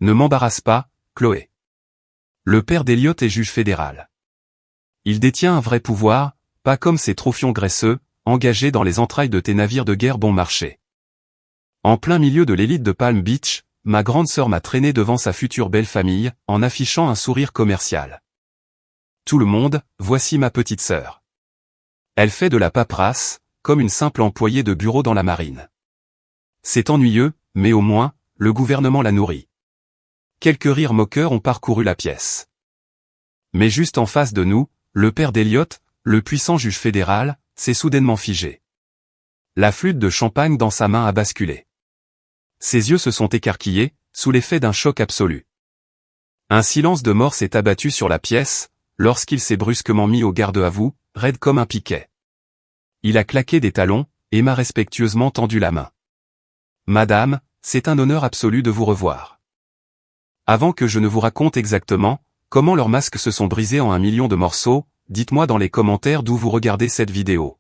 Ne m'embarrasse pas, Chloé. Le père d'Elliot est juge fédéral. Il détient un vrai pouvoir, pas comme ces trophions graisseux, engagés dans les entrailles de tes navires de guerre bon marché. En plein milieu de l'élite de Palm Beach, ma grande sœur m'a traîné devant sa future belle famille, en affichant un sourire commercial. Tout le monde, voici ma petite sœur. Elle fait de la paperasse, comme une simple employée de bureau dans la marine. C'est ennuyeux, mais au moins, le gouvernement la nourrit. Quelques rires moqueurs ont parcouru la pièce. Mais juste en face de nous, le père d'Elliot, le puissant juge fédéral, s'est soudainement figé. La flûte de champagne dans sa main a basculé. Ses yeux se sont écarquillés, sous l'effet d'un choc absolu. Un silence de mort s'est abattu sur la pièce, lorsqu'il s'est brusquement mis au garde-à-vous, raide comme un piquet. Il a claqué des talons, et m'a respectueusement tendu la main. Madame, c'est un honneur absolu de vous revoir. Avant que je ne vous raconte exactement comment leurs masques se sont brisés en 1 million de morceaux, dites-moi dans les commentaires d'où vous regardez cette vidéo.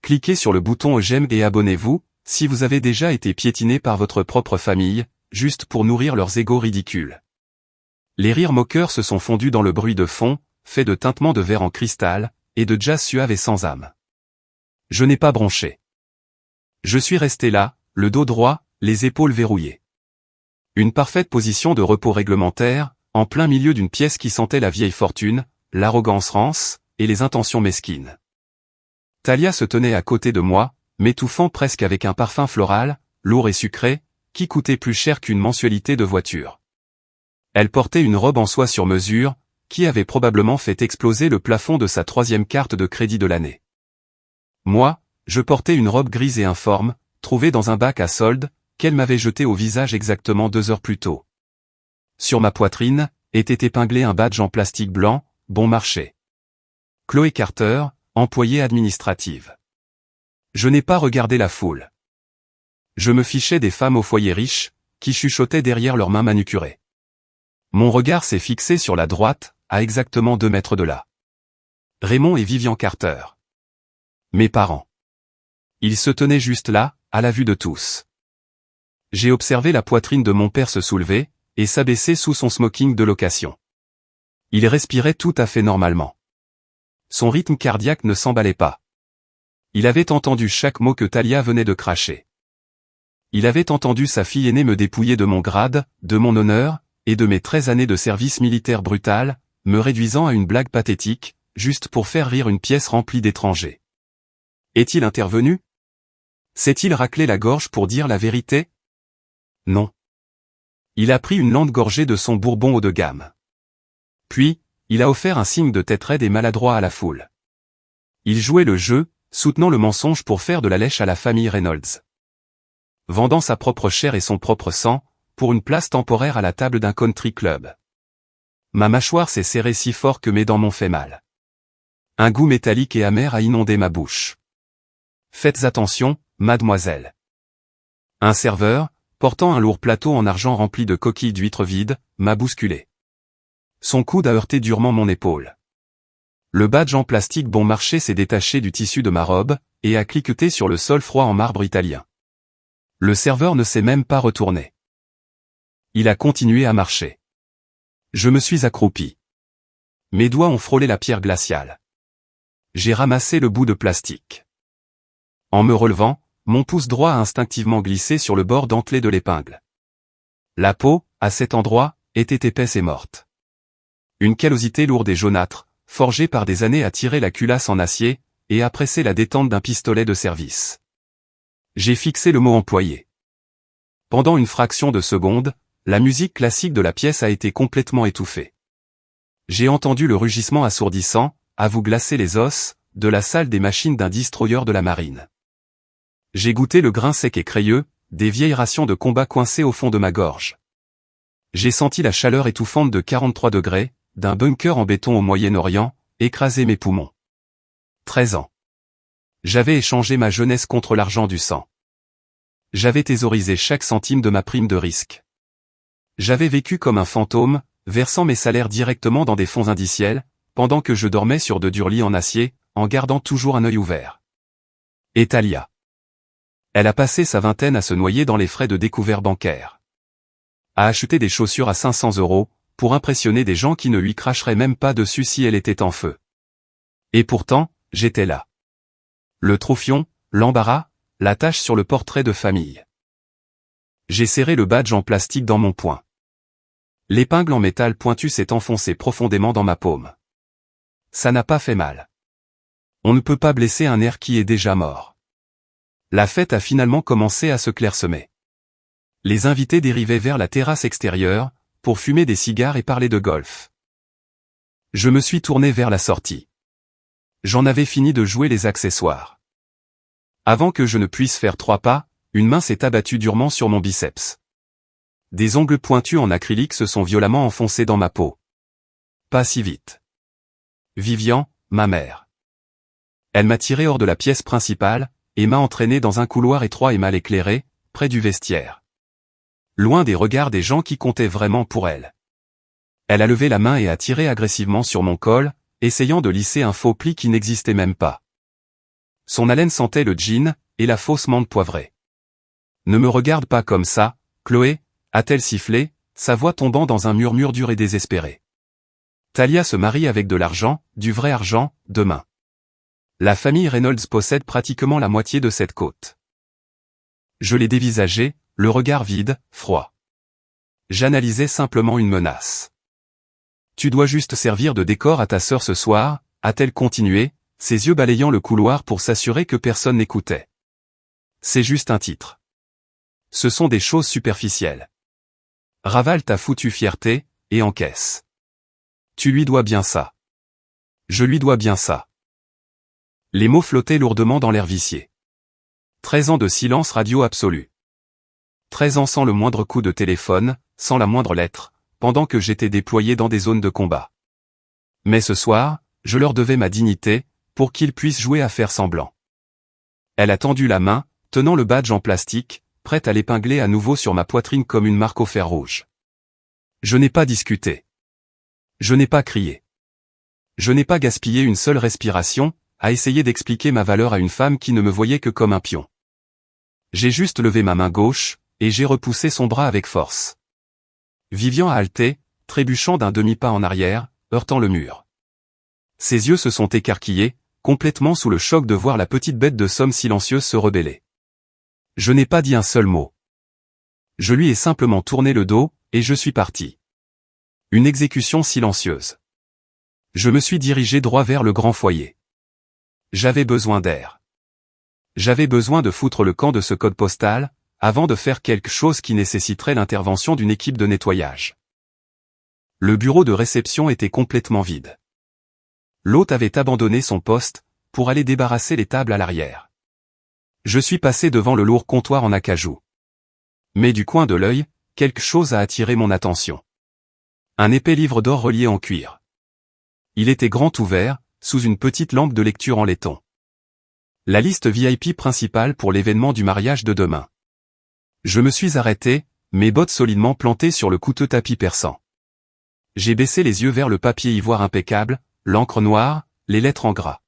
Cliquez sur le bouton j'aime et abonnez-vous, si vous avez déjà été piétiné par votre propre famille, juste pour nourrir leurs égos ridicules. Les rires moqueurs se sont fondus dans le bruit de fond, fait de tintements de verre en cristal, et de jazz suave et sans âme. Je n'ai pas bronché. Je suis resté là, le dos droit, les épaules verrouillées. Une parfaite position de repos réglementaire, en plein milieu d'une pièce qui sentait la vieille fortune, l'arrogance rance, et les intentions mesquines. Talia se tenait à côté de moi, m'étouffant presque avec un parfum floral, lourd et sucré, qui coûtait plus cher qu'une mensualité de voiture. Elle portait une robe en soie sur mesure, qui avait probablement fait exploser le plafond de sa 3e carte de crédit de l'année. Moi, je portais une robe grise et informe, trouvée dans un bac à soldes, qu'elle m'avait jeté au visage exactement 2 heures plus tôt. Sur ma poitrine, était épinglé un badge en plastique blanc, bon marché. Chloé Carter, employée administrative. Je n'ai pas regardé la foule. Je me fichais des femmes au foyer riche, qui chuchotaient derrière leurs mains manucurées. Mon regard s'est fixé sur la droite, à exactement 2 mètres de là. Raymond et Vivian Carter. Mes parents. Ils se tenaient juste là, à la vue de tous. J'ai observé la poitrine de mon père se soulever, et s'abaisser sous son smoking de location. Il respirait tout à fait normalement. Son rythme cardiaque ne s'emballait pas. Il avait entendu chaque mot que Talia venait de cracher. Il avait entendu sa fille aînée me dépouiller de mon grade, de mon honneur, et de mes 13 années de service militaire brutal, me réduisant à une blague pathétique, juste pour faire rire une pièce remplie d'étrangers. Est-il intervenu? S'est-il raclé la gorge pour dire la vérité? Non. Il a pris une lente gorgée de son bourbon haut de gamme. Puis, il a offert un signe de tête raide et maladroit à la foule. Il jouait le jeu, soutenant le mensonge pour faire de la lèche à la famille Reynolds. Vendant sa propre chair et son propre sang, pour une place temporaire à la table d'un country club. Ma mâchoire s'est serrée si fort que mes dents m'ont fait mal. Un goût métallique et amer a inondé ma bouche. Faites attention, mademoiselle. Un serveur, portant un lourd plateau en argent rempli de coquilles d'huîtres vides, m'a bousculé. Son coude a heurté durement mon épaule. Le badge en plastique bon marché s'est détaché du tissu de ma robe, et a cliqueté sur le sol froid en marbre italien. Le serveur ne s'est même pas retourné. Il a continué à marcher. Je me suis accroupi. Mes doigts ont frôlé la pierre glaciale. J'ai ramassé le bout de plastique. En me relevant, mon pouce droit a instinctivement glissé sur le bord dentelé de l'épingle. La peau, à cet endroit, était épaisse et morte. Une callosité lourde et jaunâtre, forgée par des années à tirer la culasse en acier, et à presser la détente d'un pistolet de service. J'ai fixé le mot employé. Pendant une fraction de seconde, la musique classique de la pièce a été complètement étouffée. J'ai entendu le rugissement assourdissant, à vous glacer les os, de la salle des machines d'un destroyer de la marine. J'ai goûté le grain sec et crayeux, des vieilles rations de combat coincées au fond de ma gorge. J'ai senti la chaleur étouffante de 43 degrés, d'un bunker en béton au Moyen-Orient, écraser mes poumons. 13 ans. J'avais échangé ma jeunesse contre l'argent du sang. J'avais thésaurisé chaque centime de ma prime de risque. J'avais vécu comme un fantôme, versant mes salaires directement dans des fonds indiciels, pendant que je dormais sur de durs lits en acier, en gardant toujours un œil ouvert. Et Talia. Elle a passé sa vingtaine à se noyer dans les frais de découvert bancaire. à acheter des chaussures à 500 € pour impressionner des gens qui ne lui cracheraient même pas dessus si elle était en feu. Et pourtant, j'étais là. Le trophion, l'embarras, la tache sur le portrait de famille. J'ai serré le badge en plastique dans mon poing. L'épingle en métal pointu s'est enfoncée profondément dans ma paume. Ça n'a pas fait mal. On ne peut pas blesser un nerf qui est déjà mort. La fête a finalement commencé à se clairsemer. Les invités dérivaient vers la terrasse extérieure, pour fumer des cigares et parler de golf. Je me suis tourné vers la sortie. J'en avais fini de jouer les accessoires. Avant que je ne puisse faire 3 pas, une main s'est abattue durement sur mon biceps. Des ongles pointus en acrylique se sont violemment enfoncés dans ma peau. Pas si vite. Vivian, ma mère. Elle m'a tiré hors de la pièce principale, et m'a entraîné dans un couloir étroit et mal éclairé, près du vestiaire. Loin des regards des gens qui comptaient vraiment pour elle. Elle a levé la main et a tiré agressivement sur mon col, essayant de lisser un faux pli qui n'existait même pas. Son haleine sentait le gin, et la fausse menthe poivrée. Ne me regarde pas comme ça, Chloé, a-t-elle sifflé, sa voix tombant dans un murmure dur et désespéré. Talia se marie avec de l'argent, du vrai argent, demain. La famille Reynolds possède pratiquement la moitié de cette côte. Je l'ai dévisagé, le regard vide, froid. J'analysais simplement une menace. Tu dois juste servir de décor à ta sœur ce soir, a-t-elle continué, ses yeux balayant le couloir pour s'assurer que personne n'écoutait. C'est juste un titre. Ce sont des choses superficielles. Ravale ta foutue fierté, et encaisse. Tu lui dois bien ça. Je lui dois bien ça. Les mots flottaient lourdement dans l'air vicié. 13 ans de silence radio absolu. 13 ans sans le moindre coup de téléphone, sans la moindre lettre, pendant que j'étais déployé dans des zones de combat. Mais ce soir, je leur devais ma dignité, pour qu'ils puissent jouer à faire semblant. Elle a tendu la main, tenant le badge en plastique, prête à l'épingler à nouveau sur ma poitrine comme une marque au fer rouge. Je n'ai pas discuté. Je n'ai pas crié. Je n'ai pas gaspillé une seule respiration, à essayer d'expliquer ma valeur à une femme qui ne me voyait que comme un pion. J'ai juste levé ma main gauche, et j'ai repoussé son bras avec force. Vivian a halté, trébuchant d'un demi-pas en arrière, heurtant le mur. Ses yeux se sont écarquillés, complètement sous le choc de voir la petite bête de somme silencieuse se rebeller. Je n'ai pas dit un seul mot. Je lui ai simplement tourné le dos, et je suis parti. Une exécution silencieuse. Je me suis dirigé droit vers le grand foyer. J'avais besoin d'air. J'avais besoin de foutre le camp de ce code postal, avant de faire quelque chose qui nécessiterait l'intervention d'une équipe de nettoyage. Le bureau de réception était complètement vide. L'hôte avait abandonné son poste, pour aller débarrasser les tables à l'arrière. Je suis passé devant le lourd comptoir en acajou. Mais du coin de l'œil, quelque chose a attiré mon attention. Un épais livre d'or relié en cuir. Il était grand ouvert, sous une petite lampe de lecture en laiton. La liste VIP principale pour l'événement du mariage de demain. Je me suis arrêté, mes bottes solidement plantées sur le coûteux tapis persan. J'ai baissé les yeux vers le papier ivoire impeccable, l'encre noire, les lettres en gras.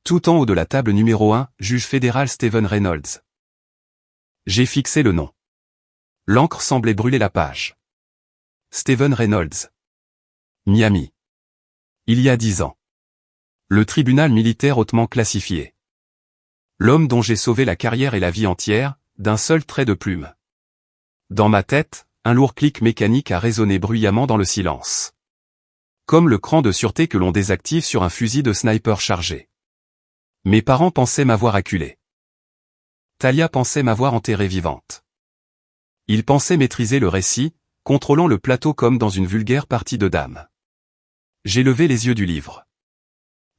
Tout en haut de la table numéro 1, juge fédéral Stephen Reynolds. J'ai fixé le nom. L'encre semblait brûler la page. Stephen Reynolds. Miami. Il y a 10 ans. Le tribunal militaire hautement classifié. L'homme dont j'ai sauvé la carrière et la vie entière, d'un seul trait de plume. Dans ma tête, un lourd clic mécanique a résonné bruyamment dans le silence. Comme le cran de sûreté que l'on désactive sur un fusil de sniper chargé. Mes parents pensaient m'avoir acculé. Talia pensait m'avoir enterrée vivante. Ils pensaient maîtriser le récit, contrôlant le plateau comme dans une vulgaire partie de dames. J'ai levé les yeux du livre.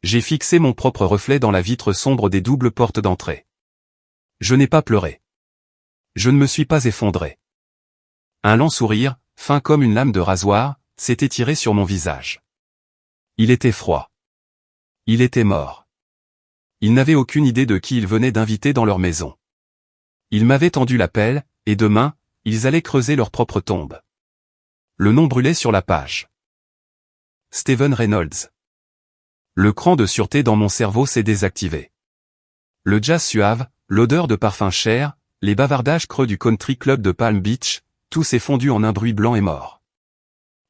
J'ai fixé mon propre reflet dans la vitre sombre des doubles portes d'entrée. Je n'ai pas pleuré. Je ne me suis pas effondré. Un lent sourire, fin comme une lame de rasoir, s'est étiré sur mon visage. Il était froid. Il était mort. Ils n'avaient aucune idée de qui ils venaient d'inviter dans leur maison. Ils m'avaient tendu la pelle, et demain, ils allaient creuser leur propre tombe. Le nom brûlait sur la page. Stephen Reynolds. Le cran de sûreté dans mon cerveau s'est désactivé. Le jazz suave, l'odeur de parfum cher, les bavardages creux du country club de Palm Beach, tout s'est fondu en un bruit blanc et mort.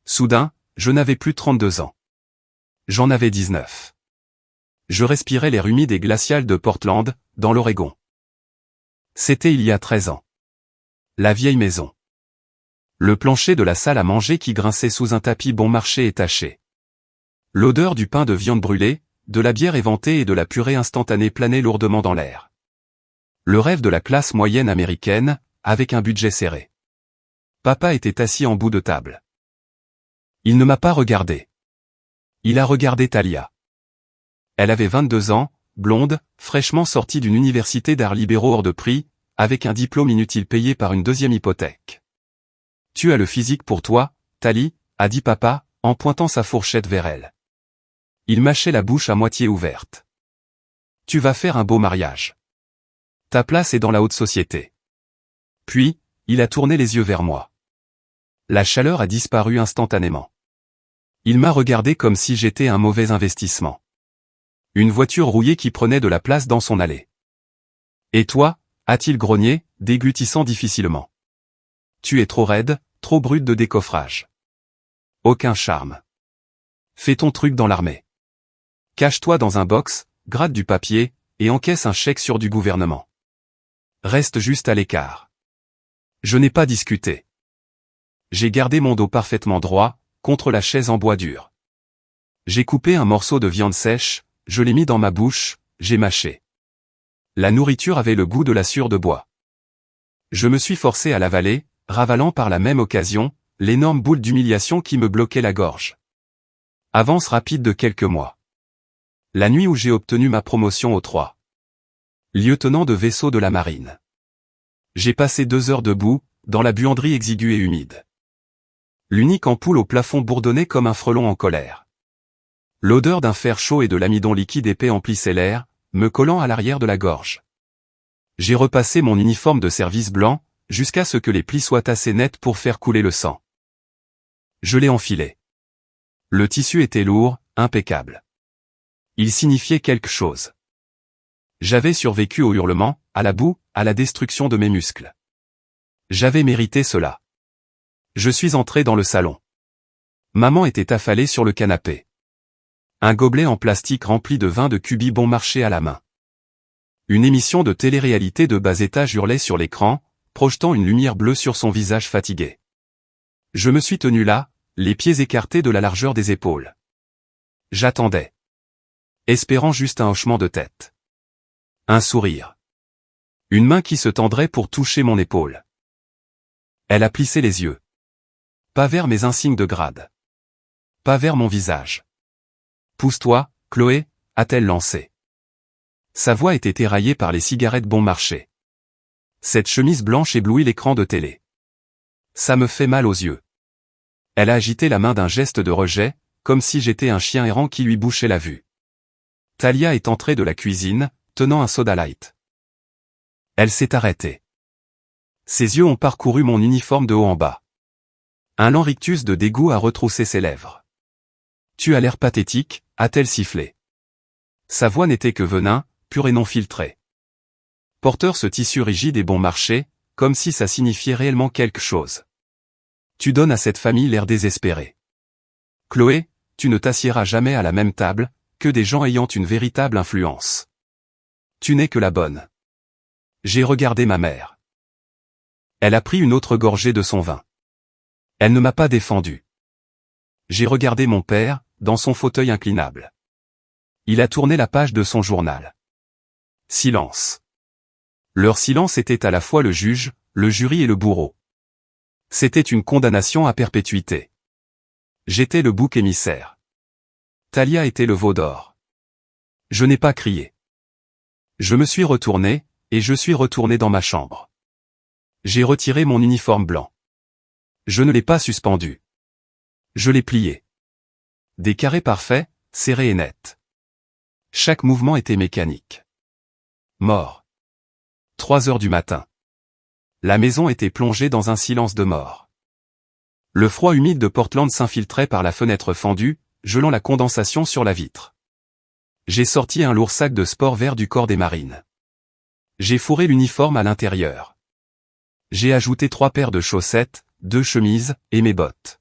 Soudain, je n'avais plus 32 ans. J'en avais 19. Je respirais l'air humide et glacial de Portland, dans l'Oregon. C'était il y a 13 ans. La vieille maison. Le plancher de la salle à manger qui grinçait sous un tapis bon marché et taché. L'odeur du pain de viande brûlée, de la bière éventée et de la purée instantanée planait lourdement dans l'air. Le rêve de la classe moyenne américaine, avec un budget serré. Papa était assis en bout de table. Il ne m'a pas regardé. Il a regardé Talia. Elle avait 22 ans, blonde, fraîchement sortie d'une université d'arts libéraux hors de prix, avec un diplôme inutile payé par une deuxième hypothèque. « Tu as le physique pour toi, Tali » a dit papa, en pointant sa fourchette vers elle. Il mâchait la bouche à moitié ouverte. « Tu vas faire un beau mariage. Ta place est dans la haute société. » Puis, il a tourné les yeux vers moi. La chaleur a disparu instantanément. Il m'a regardé comme si j'étais un mauvais investissement. Une voiture rouillée qui prenait de la place dans son allée. « Et toi ?» a-t-il grogné, déglutissant difficilement. « Tu es trop raide, trop brute de décoffrage. Aucun charme. Fais ton truc dans l'armée. Cache-toi dans un box, gratte du papier, et encaisse un chèque sur du gouvernement. Reste juste à l'écart. » Je n'ai pas discuté. J'ai gardé mon dos parfaitement droit, contre la chaise en bois dur. J'ai coupé un morceau de viande sèche, je l'ai mis dans ma bouche, j'ai mâché. La nourriture avait le goût de la sciure de bois. Je me suis forcé à l'avaler, ravalant par la même occasion, l'énorme boule d'humiliation qui me bloquait la gorge. Avance rapide de quelques mois. La nuit où j'ai obtenu ma promotion au 3. Lieutenant de vaisseau de la marine. J'ai passé 2 heures debout, dans la buanderie exiguë et humide. L'unique ampoule au plafond bourdonnait comme un frelon en colère. L'odeur d'un fer chaud et de l'amidon liquide épais emplissait l'air, me collant à l'arrière de la gorge. J'ai repassé mon uniforme de service blanc, jusqu'à ce que les plis soient assez nets pour faire couler le sang. Je l'ai enfilé. Le tissu était lourd, impeccable. Il signifiait quelque chose. J'avais survécu au hurlement, à la boue, à la destruction de mes muscles. J'avais mérité cela. Je suis entré dans le salon. Maman était affalée sur le canapé. Un gobelet en plastique rempli de vin de Cuby bon marché à la main. Une émission de télé-réalité de bas étage hurlait sur l'écran, projetant une lumière bleue sur son visage fatigué. Je me suis tenu là, les pieds écartés de la largeur des épaules. J'attendais. Espérant juste un hochement de tête. Un sourire. Une main qui se tendrait pour toucher mon épaule. Elle a plissé les yeux. Pas vers mes insignes de grade. Pas vers mon visage. « Pousse-toi, Chloé » a-t-elle lancé. Sa voix était éraillée par les cigarettes bon marché. Cette chemise blanche éblouit l'écran de télé. Ça me fait mal aux yeux. Elle a agité la main d'un geste de rejet, comme si j'étais un chien errant qui lui bouchait la vue. Talia est entrée de la cuisine, tenant un soda light. Elle s'est arrêtée. Ses yeux ont parcouru mon uniforme de haut en bas. Un lent rictus de dégoût a retroussé ses lèvres. « Tu as l'air pathétique » a-t-elle sifflé. Sa voix n'était que venin, pur et non filtré. Porteur ce tissu rigide et bon marché, comme si ça signifiait réellement quelque chose. Tu donnes à cette famille l'air désespéré. Chloé, tu ne t'assiéras jamais à la même table, que des gens ayant une véritable influence. Tu n'es que la bonne. J'ai regardé ma mère. Elle a pris une autre gorgée de son vin. Elle ne m'a pas défendu. J'ai regardé mon père, dans son fauteuil inclinable. Il a tourné la page de son journal. Silence. Leur silence était à la fois le juge, le jury et le bourreau. C'était une condamnation à perpétuité. J'étais le bouc émissaire. Talia était le veau d'or. Je n'ai pas crié. Je me suis retourné, et je suis retourné dans ma chambre. J'ai retiré mon uniforme blanc. Je ne l'ai pas suspendu. Je l'ai plié. Des carrés parfaits, serrés et nets. Chaque mouvement était mécanique. Mort. 3 heures du matin. La maison était plongée dans un silence de mort. Le froid humide de Portland s'infiltrait par la fenêtre fendue, gelant la condensation sur la vitre. J'ai sorti un lourd sac de sport vert du corps des marines. J'ai fourré l'uniforme à l'intérieur. J'ai ajouté 3 paires de chaussettes, 2 chemises, et mes bottes.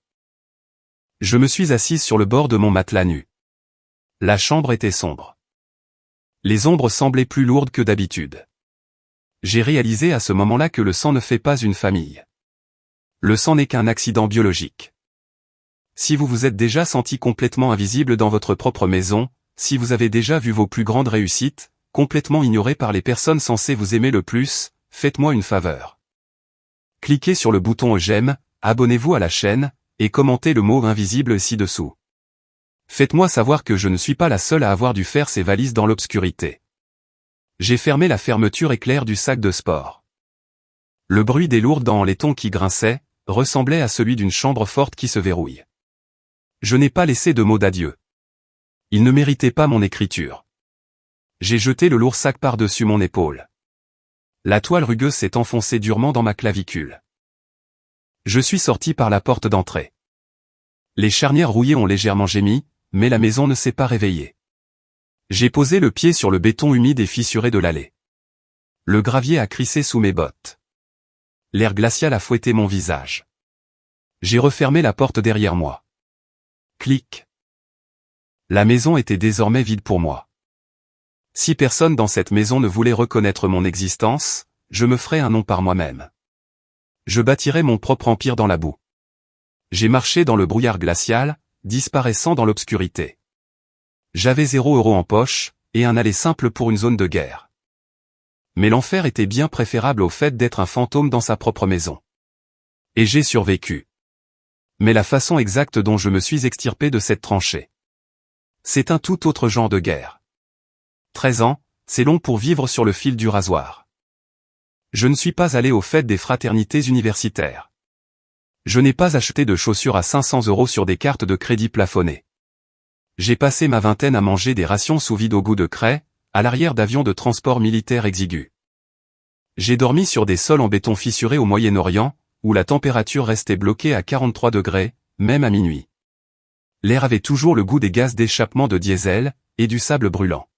Je me suis assise sur le bord de mon matelas nu. La chambre était sombre. Les ombres semblaient plus lourdes que d'habitude. J'ai réalisé à ce moment-là que le sang ne fait pas une famille. Le sang n'est qu'un accident biologique. Si vous vous êtes déjà senti complètement invisible dans votre propre maison, si vous avez déjà vu vos plus grandes réussites, complètement ignorées par les personnes censées vous aimer le plus, faites-moi une faveur. Cliquez sur le bouton j'aime, abonnez-vous à la chaîne, et commentez le mot invisible ci-dessous. Faites-moi savoir que je ne suis pas la seule à avoir dû faire ces valises dans l'obscurité. J'ai fermé la fermeture éclair du sac de sport. Le bruit des lourdes dents en laiton qui grinçaient, ressemblait à celui d'une chambre forte qui se verrouille. Je n'ai pas laissé de mots d'adieu. Il ne méritait pas mon écriture. J'ai jeté le lourd sac par-dessus mon épaule. La toile rugueuse s'est enfoncée durement dans ma clavicule. Je suis sorti par la porte d'entrée. Les charnières rouillées ont légèrement gémi, mais la maison ne s'est pas réveillée. J'ai posé le pied sur le béton humide et fissuré de l'allée. Le gravier a crissé sous mes bottes. L'air glacial a fouetté mon visage. J'ai refermé la porte derrière moi. Clic. La maison était désormais vide pour moi. Si personne dans cette maison ne voulait reconnaître mon existence, je me ferais un nom par moi-même. Je bâtirais mon propre empire dans la boue. J'ai marché dans le brouillard glacial, disparaissant dans l'obscurité. J'avais 0 € en poche, et un aller simple pour une zone de guerre. Mais l'enfer était bien préférable au fait d'être un fantôme dans sa propre maison. Et j'ai survécu. Mais la façon exacte dont je me suis extirpé de cette tranchée. C'est un tout autre genre de guerre. 13 ans, c'est long pour vivre sur le fil du rasoir. Je ne suis pas allé aux fêtes des fraternités universitaires. Je n'ai pas acheté de chaussures à 500 € sur des cartes de crédit plafonnées. J'ai passé ma vingtaine à manger des rations sous vide au goût de craie, à l'arrière d'avions de transport militaire exigus. J'ai dormi sur des sols en béton fissuré au Moyen-Orient, où la température restait bloquée à 43 degrés, même à minuit. L'air avait toujours le goût des gaz d'échappement de diesel, et du sable brûlant.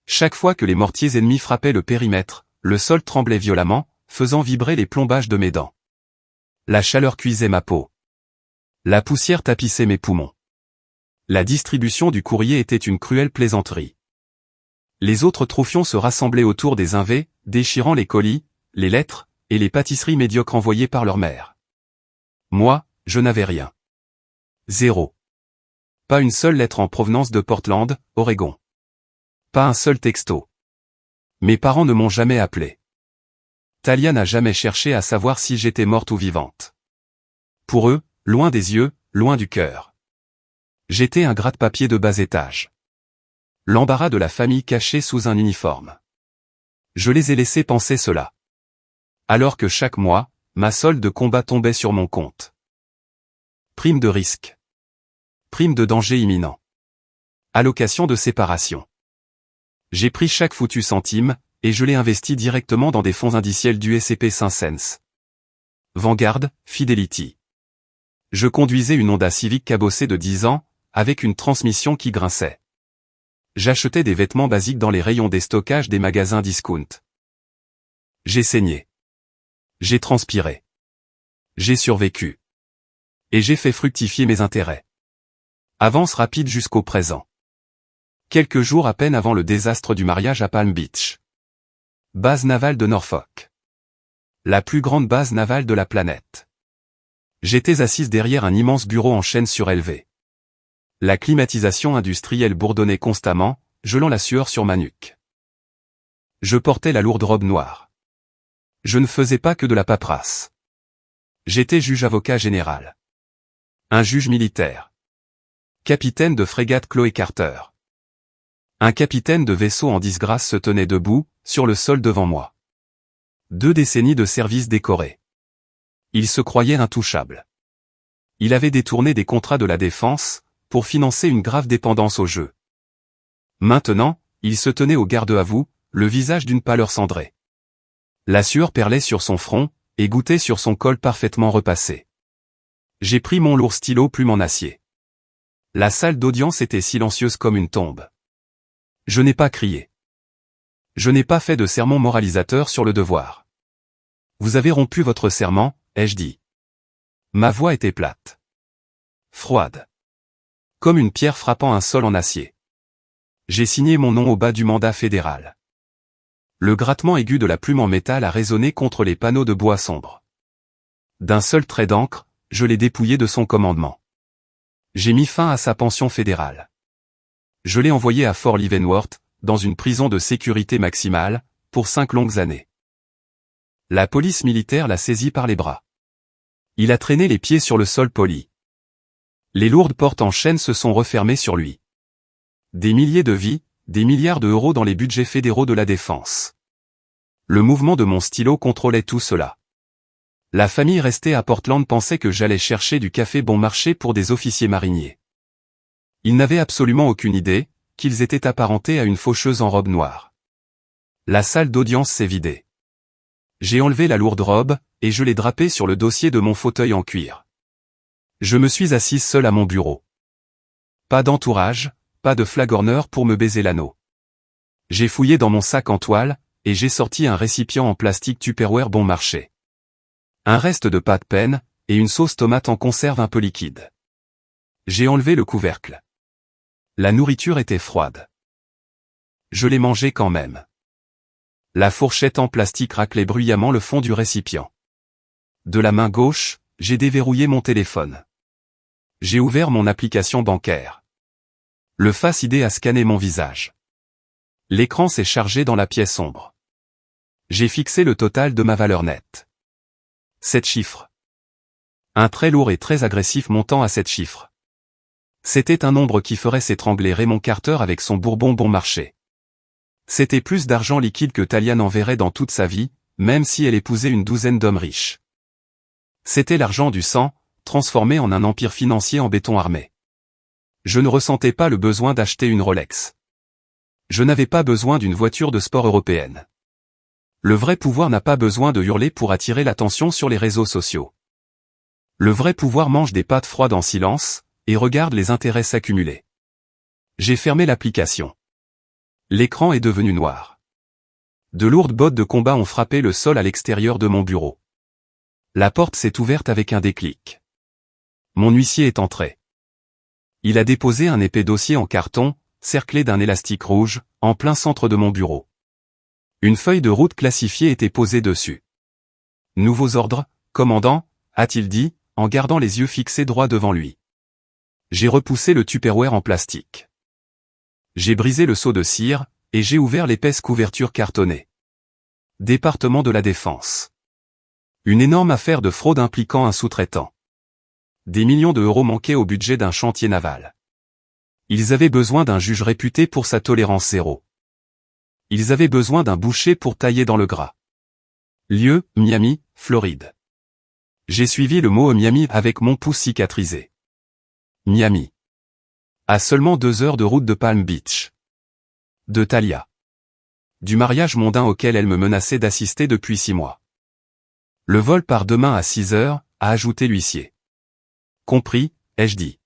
Chaque fois que les mortiers ennemis frappaient le périmètre, le sol tremblait violemment, faisant vibrer les plombages de mes dents. La chaleur cuisait ma peau. La poussière tapissait mes poumons. La distribution du courrier était une cruelle plaisanterie. Les autres troufions se rassemblaient autour des invés, déchirant les colis, les lettres, et les pâtisseries médiocres envoyées par leur mère. Moi, je n'avais rien. 0. Pas une seule lettre en provenance de Portland, Oregon. Pas un seul texto. Mes parents ne m'ont jamais appelé. Talia n'a jamais cherché à savoir si j'étais morte ou vivante. Pour eux, loin des yeux, loin du cœur. J'étais un gratte-papier de bas étage. L'embarras de la famille caché sous un uniforme. Je les ai laissés penser cela. Alors que chaque mois, ma solde de combat tombait sur mon compte. Prime de risque. Prime de danger imminent. Allocation de séparation. J'ai pris chaque foutu centime, et je l'ai investi directement dans des fonds indiciels du S&P 500. Vanguard, Fidelity. Je conduisais une Honda Civic cabossée de 10 ans, avec une transmission qui grinçait. J'achetais des vêtements basiques dans les rayons des stockages des magasins discount. J'ai saigné. J'ai transpiré. J'ai survécu. Et j'ai fait fructifier mes intérêts. Avance rapide jusqu'au présent. Quelques jours à peine avant le désastre du mariage à Palm Beach. Base navale de Norfolk. La plus grande base navale de la planète. J'étais assise derrière un immense bureau en chaîne surélevée. La climatisation industrielle bourdonnait constamment, gelant la sueur sur ma nuque. Je portais la lourde robe noire. Je ne faisais pas que de la paperasse. J'étais juge-avocat général. Un juge militaire. Capitaine de frégate Chloé Carter. Un capitaine de vaisseau en disgrâce se tenait debout, sur le sol devant moi. 2 décennies de service décoré. Il se croyait intouchable. Il avait détourné des contrats de la défense, pour financer une grave dépendance au jeu. Maintenant, il se tenait au garde-à-vous, le visage d'une pâleur cendrée. La sueur perlait sur son front, et gouttait sur son col parfaitement repassé. J'ai pris mon lourd stylo plume en acier. La salle d'audience était silencieuse comme une tombe. Je n'ai pas crié. Je n'ai pas fait de sermon moralisateur sur le devoir. Vous avez rompu votre serment, ai-je dit. Ma voix était plate. Froide. Comme une pierre frappant un sol en acier. J'ai signé mon nom au bas du mandat fédéral. Le grattement aigu de la plume en métal a résonné contre les panneaux de bois sombre. D'un seul trait d'encre, je l'ai dépouillé de son commandement. J'ai mis fin à sa pension fédérale. Je l'ai envoyé à Fort Leavenworth, dans une prison de sécurité maximale, pour 5 longues années. La police militaire l'a saisi par les bras. Il a traîné les pieds sur le sol poli. Les lourdes portes en chêne se sont refermées sur lui. Des milliers de vies, des milliards d'euros dans les budgets fédéraux de la défense. Le mouvement de mon stylo contrôlait tout cela. La famille restée à Portland pensait que j'allais chercher du café bon marché pour des officiers mariniers. Ils n'avaient absolument aucune idée qu'ils étaient apparentés à une faucheuse en robe noire. La salle d'audience s'est vidée. J'ai enlevé la lourde robe, et je l'ai drapée sur le dossier de mon fauteuil en cuir. Je me suis assise seule à mon bureau. Pas d'entourage, pas de flagorneur pour me baiser l'anneau. J'ai fouillé dans mon sac en toile, et j'ai sorti un récipient en plastique Tupperware bon marché. Un reste de pâte peine, et une sauce tomate en conserve un peu liquide. J'ai enlevé le couvercle. La nourriture était froide. Je l'ai mangée quand même. La fourchette en plastique raclait bruyamment le fond du récipient. De la main gauche, j'ai déverrouillé mon téléphone. J'ai ouvert mon application bancaire. Le Face ID a scanné mon visage. L'écran s'est chargé dans la pièce sombre. J'ai fixé le total de ma valeur nette. 7 chiffres. Un très lourd et très agressif montant à 7 chiffres. C'était un nombre qui ferait s'étrangler Raymond Carter avec son Bourbon bon marché. C'était plus d'argent liquide que Taliane enverrait dans toute sa vie, même si elle épousait une douzaine d'hommes riches. C'était l'argent du sang, transformé en un empire financier en béton armé. Je ne ressentais pas le besoin d'acheter une Rolex. Je n'avais pas besoin d'une voiture de sport européenne. Le vrai pouvoir n'a pas besoin de hurler pour attirer l'attention sur les réseaux sociaux. Le vrai pouvoir mange des pâtes froides en silence, et regarde les intérêts s'accumuler. J'ai fermé l'application. L'écran est devenu noir. De lourdes bottes de combat ont frappé le sol à l'extérieur de mon bureau. La porte s'est ouverte avec un déclic. Mon huissier est entré. Il a déposé un épais dossier en carton, cerclé d'un élastique rouge, en plein centre de mon bureau. Une feuille de route classifiée était posée dessus. « Nouveaux ordres, commandant » a-t-il dit, en gardant les yeux fixés droit devant lui. J'ai repoussé le Tupperware en plastique. J'ai brisé le seau de cire, et j'ai ouvert l'épaisse couverture cartonnée. Département de la Défense. Une énorme affaire de fraude impliquant un sous-traitant. Des millions d'euros manquaient au budget d'un chantier naval. Ils avaient besoin d'un juge réputé pour sa tolérance zéro. Ils avaient besoin d'un boucher pour tailler dans le gras. Lieu, Miami, Floride. J'ai suivi le mot Miami avec mon pouce cicatrisé. Miami. À seulement 2 heures de route de Palm Beach. De Talia. Du mariage mondain auquel elle me menaçait d'assister depuis 6 mois. Le vol part demain à 6 heures, a ajouté l'huissier. Compris, ai-je dit.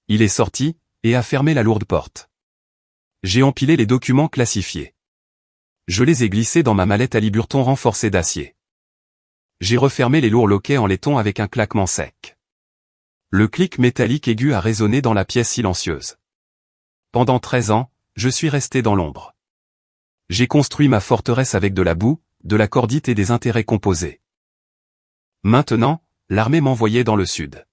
Il est sorti, et a fermé la lourde porte. J'ai empilé les documents classifiés. Je les ai glissés dans ma mallette à liburton renforcée d'acier. J'ai refermé les lourds loquets en laiton avec un claquement sec. Le clic métallique aigu a résonné dans la pièce silencieuse. Pendant 13 ans, je suis resté dans l'ombre. J'ai construit ma forteresse avec de la boue, de la cordite et des intérêts composés. Maintenant, l'armée m'envoyait dans le sud.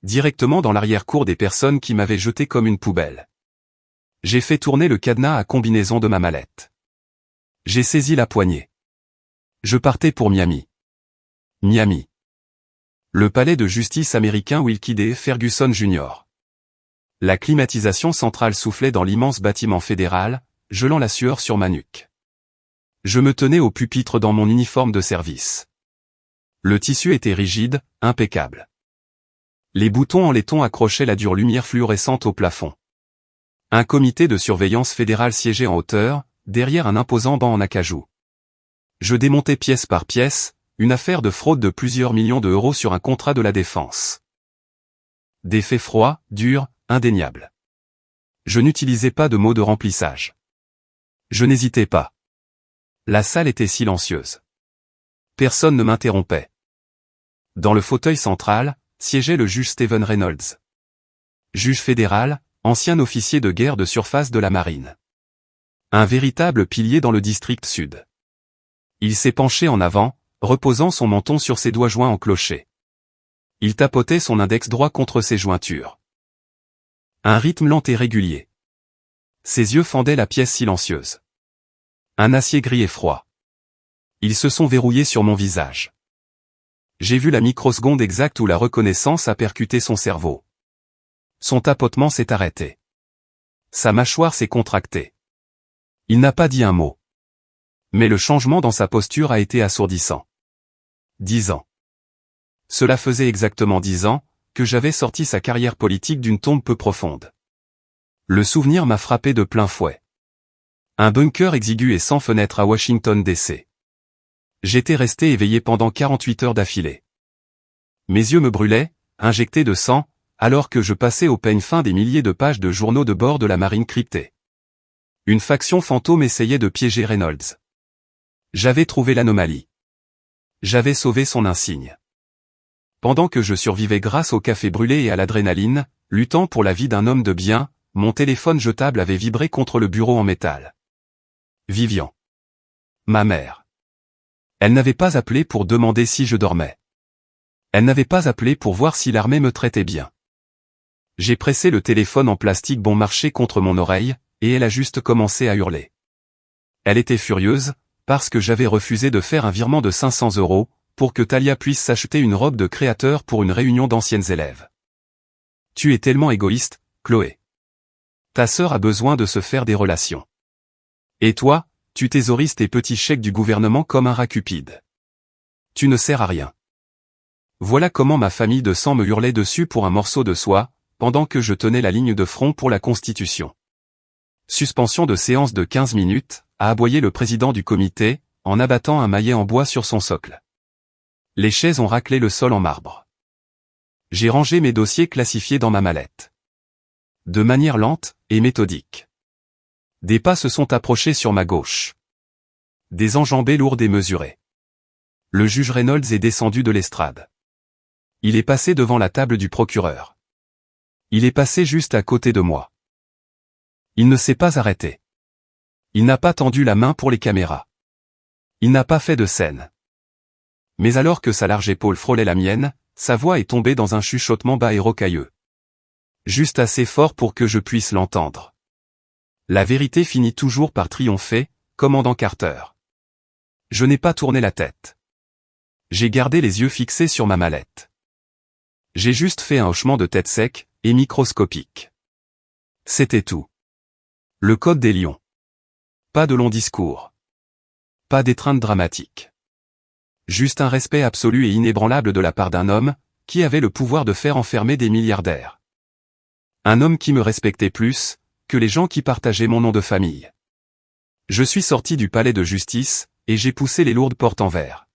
Directement dans l'arrière-cour des personnes qui m'avaient jeté comme une poubelle. J'ai fait tourner le cadenas à combinaison de ma mallette. J'ai saisi la poignée. Je partais pour Miami. Miami. Le palais de justice américain Wilkie D. Ferguson Jr. La climatisation centrale soufflait dans l'immense bâtiment fédéral, gelant la sueur sur ma nuque. Je me tenais au pupitre dans mon uniforme de service. Le tissu était rigide, impeccable. Les boutons en laiton accrochaient la dure lumière fluorescente au plafond. Un comité de surveillance fédérale siégeait en hauteur, derrière un imposant banc en acajou. Je démontais pièce par pièce, une affaire de fraude de plusieurs millions d'euros sur un contrat de la défense. Des faits froids, durs, indéniables. Je n'utilisais pas de mots de remplissage. Je n'hésitais pas. La salle était silencieuse. Personne ne m'interrompait. Dans le fauteuil central, siégeait le juge Stephen Reynolds. Juge fédéral, ancien officier de guerre de surface de la marine. Un véritable pilier dans le district sud. Il s'est penché en avant, reposant son menton sur ses doigts joints en clocher. Il tapotait son index droit contre ses jointures. Un rythme lent et régulier. Ses yeux fendaient la pièce silencieuse. Un acier gris et froid. Ils se sont verrouillés sur mon visage. J'ai vu la microseconde exacte où la reconnaissance a percuté son cerveau. Son tapotement s'est arrêté. Sa mâchoire s'est contractée. Il n'a pas dit un mot. Mais le changement dans sa posture a été assourdissant. 10 ans. Cela faisait exactement 10 ans que j'avais sorti sa carrière politique d'une tombe peu profonde. Le souvenir m'a frappé de plein fouet. Un bunker exigu et sans fenêtre à Washington DC. J'étais resté éveillé pendant 48 heures d'affilée. Mes yeux me brûlaient, injectés de sang, alors que je passais au peigne fin des milliers de pages de journaux de bord de la marine cryptés. Une faction fantôme essayait de piéger Reynolds. J'avais trouvé l'anomalie. J'avais sauvé son insigne. Pendant que je survivais grâce au café brûlé et à l'adrénaline, luttant pour la vie d'un homme de bien, mon téléphone jetable avait vibré contre le bureau en métal. Vivian. Ma mère. Elle n'avait pas appelé pour demander si je dormais. Elle n'avait pas appelé pour voir si l'armée me traitait bien. J'ai pressé le téléphone en plastique bon marché contre mon oreille, et elle a juste commencé à hurler. Elle était furieuse, parce que j'avais refusé de faire un virement de 500 €, pour que Talia puisse s'acheter une robe de créateur pour une réunion d'anciennes élèves. Tu es tellement égoïste, Chloé. Ta sœur a besoin de se faire des relations. Et toi, tu thésaurises tes petits chèques du gouvernement comme un rat cupide. Tu ne sers à rien. Voilà comment ma famille de sang me hurlait dessus pour un morceau de soie, pendant que je tenais la ligne de front pour la Constitution. Suspension de séance de 15 minutes, a aboyé le président du comité, en abattant un maillet en bois sur son socle. Les chaises ont raclé le sol en marbre. J'ai rangé mes dossiers classifiés dans ma mallette. De manière lente et méthodique. Des pas se sont approchés sur ma gauche. Des enjambées lourdes et mesurées. Le juge Reynolds est descendu de l'estrade. Il est passé devant la table du procureur. Il est passé juste à côté de moi. Il ne s'est pas arrêté. Il n'a pas tendu la main pour les caméras. Il n'a pas fait de scène. Mais alors que sa large épaule frôlait la mienne, sa voix est tombée dans un chuchotement bas et rocailleux. Juste assez fort pour que je puisse l'entendre. La vérité finit toujours par triompher, commandant Carter. Je n'ai pas tourné la tête. J'ai gardé les yeux fixés sur ma mallette. J'ai juste fait un hochement de tête sec et microscopique. C'était tout. Le code des lions. Pas de long discours. Pas d'étreinte dramatique. Juste un respect absolu et inébranlable de la part d'un homme, qui avait le pouvoir de faire enfermer des milliardaires. Un homme qui me respectait plus, que les gens qui partageaient mon nom de famille. Je suis sorti du palais de justice, et j'ai poussé les lourdes portes en verre.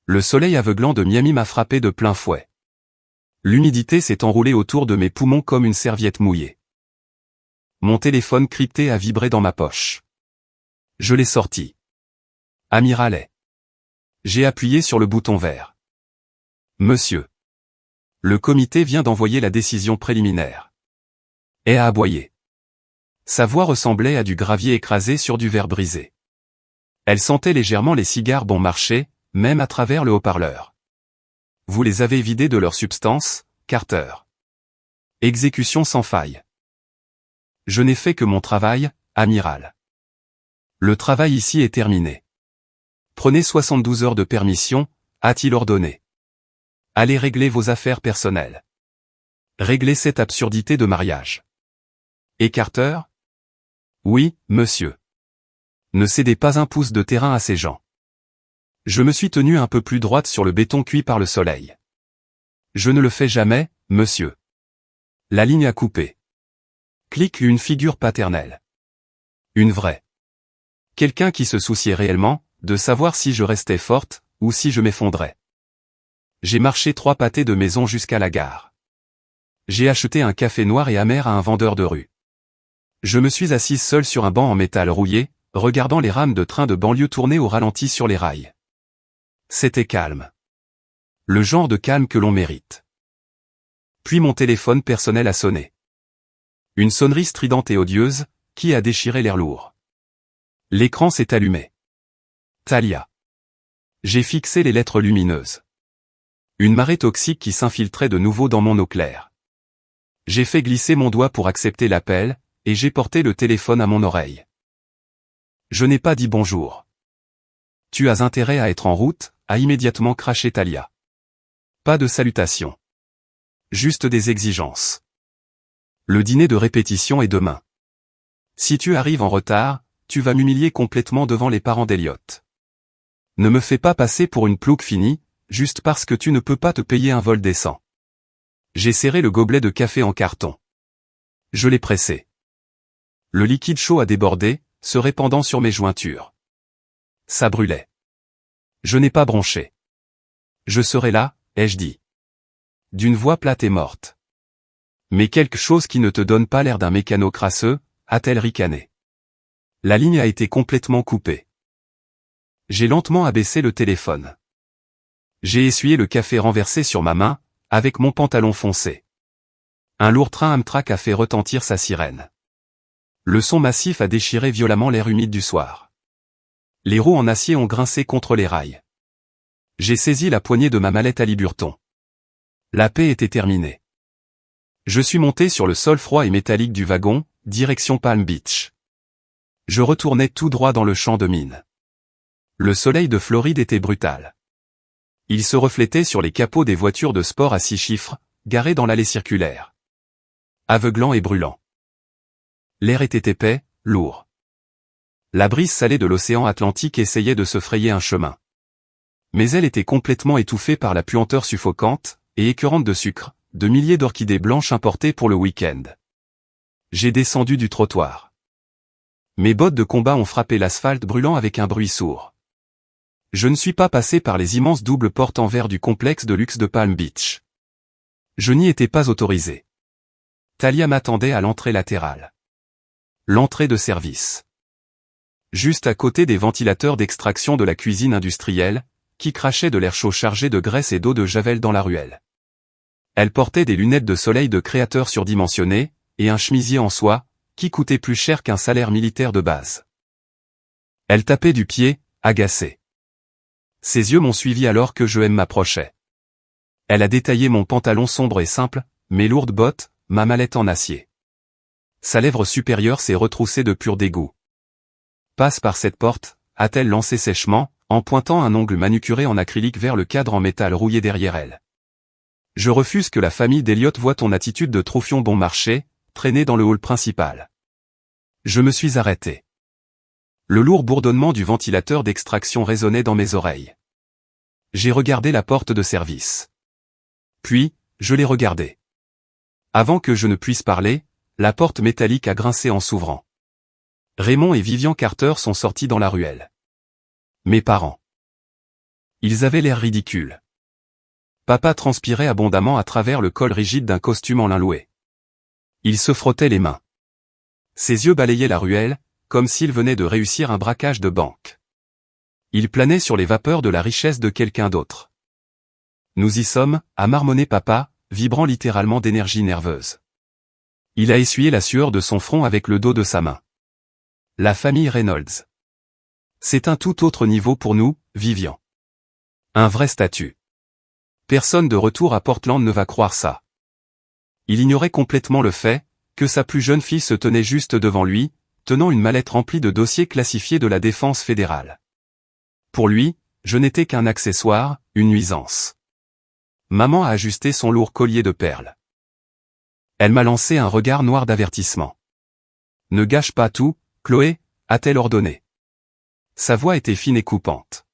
Le soleil aveuglant de Miami m'a frappé de plein fouet. L'humidité s'est enroulée autour de mes poumons comme une serviette mouillée. Mon téléphone crypté a vibré dans ma poche. Je l'ai sorti. Amiral. J'ai appuyé sur le bouton vert. Monsieur. Le comité vient d'envoyer la décision préliminaire. Et a aboyé. Sa voix ressemblait à du gravier écrasé sur du verre brisé. Elle sentait légèrement les cigares bon marché, même à travers le haut-parleur. Vous les avez vidés de leur substance, Carter. Exécution sans faille. Je n'ai fait que mon travail, amiral. Le travail ici est terminé. Prenez 72 heures de permission, a-t-il ordonné. Allez régler vos affaires personnelles. Réglez cette absurdité de mariage. Et Carter? Oui, monsieur. Ne cédez pas un pouce de terrain à ces gens. Je me suis tenu un peu plus droite sur le béton cuit par le soleil. Je ne le fais jamais, monsieur. La ligne a coupé. Clique une figure paternelle. Une vraie. Quelqu'un qui se souciait réellement, de savoir si je restais forte, ou si je m'effondrais. J'ai marché 3 pâtés de maison jusqu'à la gare. J'ai acheté un café noir et amer à un vendeur de rue. Je me suis assise seule sur un banc en métal rouillé, regardant les rames de train de banlieue tourner au ralenti sur les rails. C'était calme. Le genre de calme que l'on mérite. Puis mon téléphone personnel a sonné. Une sonnerie stridente et odieuse, qui a déchiré l'air lourd. L'écran s'est allumé. Talia. J'ai fixé les lettres lumineuses. Une marée toxique qui s'infiltrait de nouveau dans mon eau claire. J'ai fait glisser mon doigt pour accepter l'appel, et j'ai porté le téléphone à mon oreille. Je n'ai pas dit bonjour. Tu as intérêt à être en route, a immédiatement craché Talia. Pas de salutation. Juste des exigences. Le dîner de répétition est demain. Si tu arrives en retard, tu vas m'humilier complètement devant les parents d'Elliot. Ne me fais pas passer pour une plouque finie, juste parce que tu ne peux pas te payer un vol décent. J'ai serré le gobelet de café en carton. Je l'ai pressé. Le liquide chaud a débordé, se répandant sur mes jointures. Ça brûlait. Je n'ai pas bronché. Je serai là, ai-je dit. D'une voix plate et morte. Mais quelque chose qui ne te donne pas l'air d'un mécano crasseux, a-t-elle ricané. La ligne a été complètement coupée. J'ai lentement abaissé le téléphone. J'ai essuyé le café renversé sur ma main, avec mon pantalon foncé. Un lourd train Amtrak a fait retentir sa sirène. Le son massif a déchiré violemment l'air humide du soir. Les roues en acier ont grincé contre les rails. J'ai saisi la poignée de ma mallette Haliburton. La paix était terminée. Je suis monté sur le sol froid et métallique du wagon, direction Palm Beach. Je retournais tout droit dans le champ de mine. Le soleil de Floride était brutal. Il se reflétait sur les capots des voitures de sport à 6 chiffres, garées dans l'allée circulaire. Aveuglant et brûlant. L'air était épais, lourd. La brise salée de l'océan Atlantique essayait de se frayer un chemin. Mais elle était complètement étouffée par la puanteur suffocante, et écœurante de sucre, de milliers d'orchidées blanches importées pour le week-end. J'ai descendu du trottoir. Mes bottes de combat ont frappé l'asphalte brûlant avec un bruit sourd. Je ne suis pas passé par les immenses doubles portes en verre du complexe de luxe de Palm Beach. Je n'y étais pas autorisé. Talia m'attendait à l'entrée latérale. L'entrée de service. Juste à côté des ventilateurs d'extraction de la cuisine industrielle, qui crachaient de l'air chaud chargé de graisse et d'eau de javel dans la ruelle. Elle portait des lunettes de soleil de créateur surdimensionnées, et un chemisier en soie, qui coûtait plus cher qu'un salaire militaire de base. Elle tapait du pied, agacée. Ses yeux m'ont suivi alors que je m'approchais. Elle a détaillé mon pantalon sombre et simple, mes lourdes bottes, ma mallette en acier. Sa lèvre supérieure s'est retroussée de pur dégoût. Passe par cette porte, a-t-elle lancé sèchement, en pointant un ongle manucuré en acrylique vers le cadre en métal rouillé derrière elle. Je refuse que la famille d'Elliot voie ton attitude de troufion bon marché, traîné dans le hall principal. Je me suis arrêté. Le lourd bourdonnement du ventilateur d'extraction résonnait dans mes oreilles. J'ai regardé la porte de service. Puis, je l'ai regardée. Avant que je ne puisse parler, la porte métallique a grincé en s'ouvrant. Raymond et Vivian Carter sont sortis dans la ruelle. Mes parents. Ils avaient l'air ridicules. Papa transpirait abondamment à travers le col rigide d'un costume en lin loué. Il se frottait les mains. Ses yeux balayaient la ruelle, comme s'il venait de réussir un braquage de banque. Il planait sur les vapeurs de la richesse de quelqu'un d'autre. Nous y sommes, a marmonné papa, vibrant littéralement d'énergie nerveuse. Il a essuyé la sueur de son front avec le dos de sa main. La famille Reynolds. C'est un tout autre niveau pour nous, Vivian. Un vrai statut. Personne de retour à Portland ne va croire ça. Il ignorait complètement le fait que sa plus jeune fille se tenait juste devant lui, tenant une mallette remplie de dossiers classifiés de la défense fédérale. Pour lui, je n'étais qu'un accessoire, une nuisance. Maman a ajusté son lourd collier de perles. Elle m'a lancé un regard noir d'avertissement. Ne gâche pas tout, Chloé, a-t-elle ordonné. Sa voix était fine et coupante.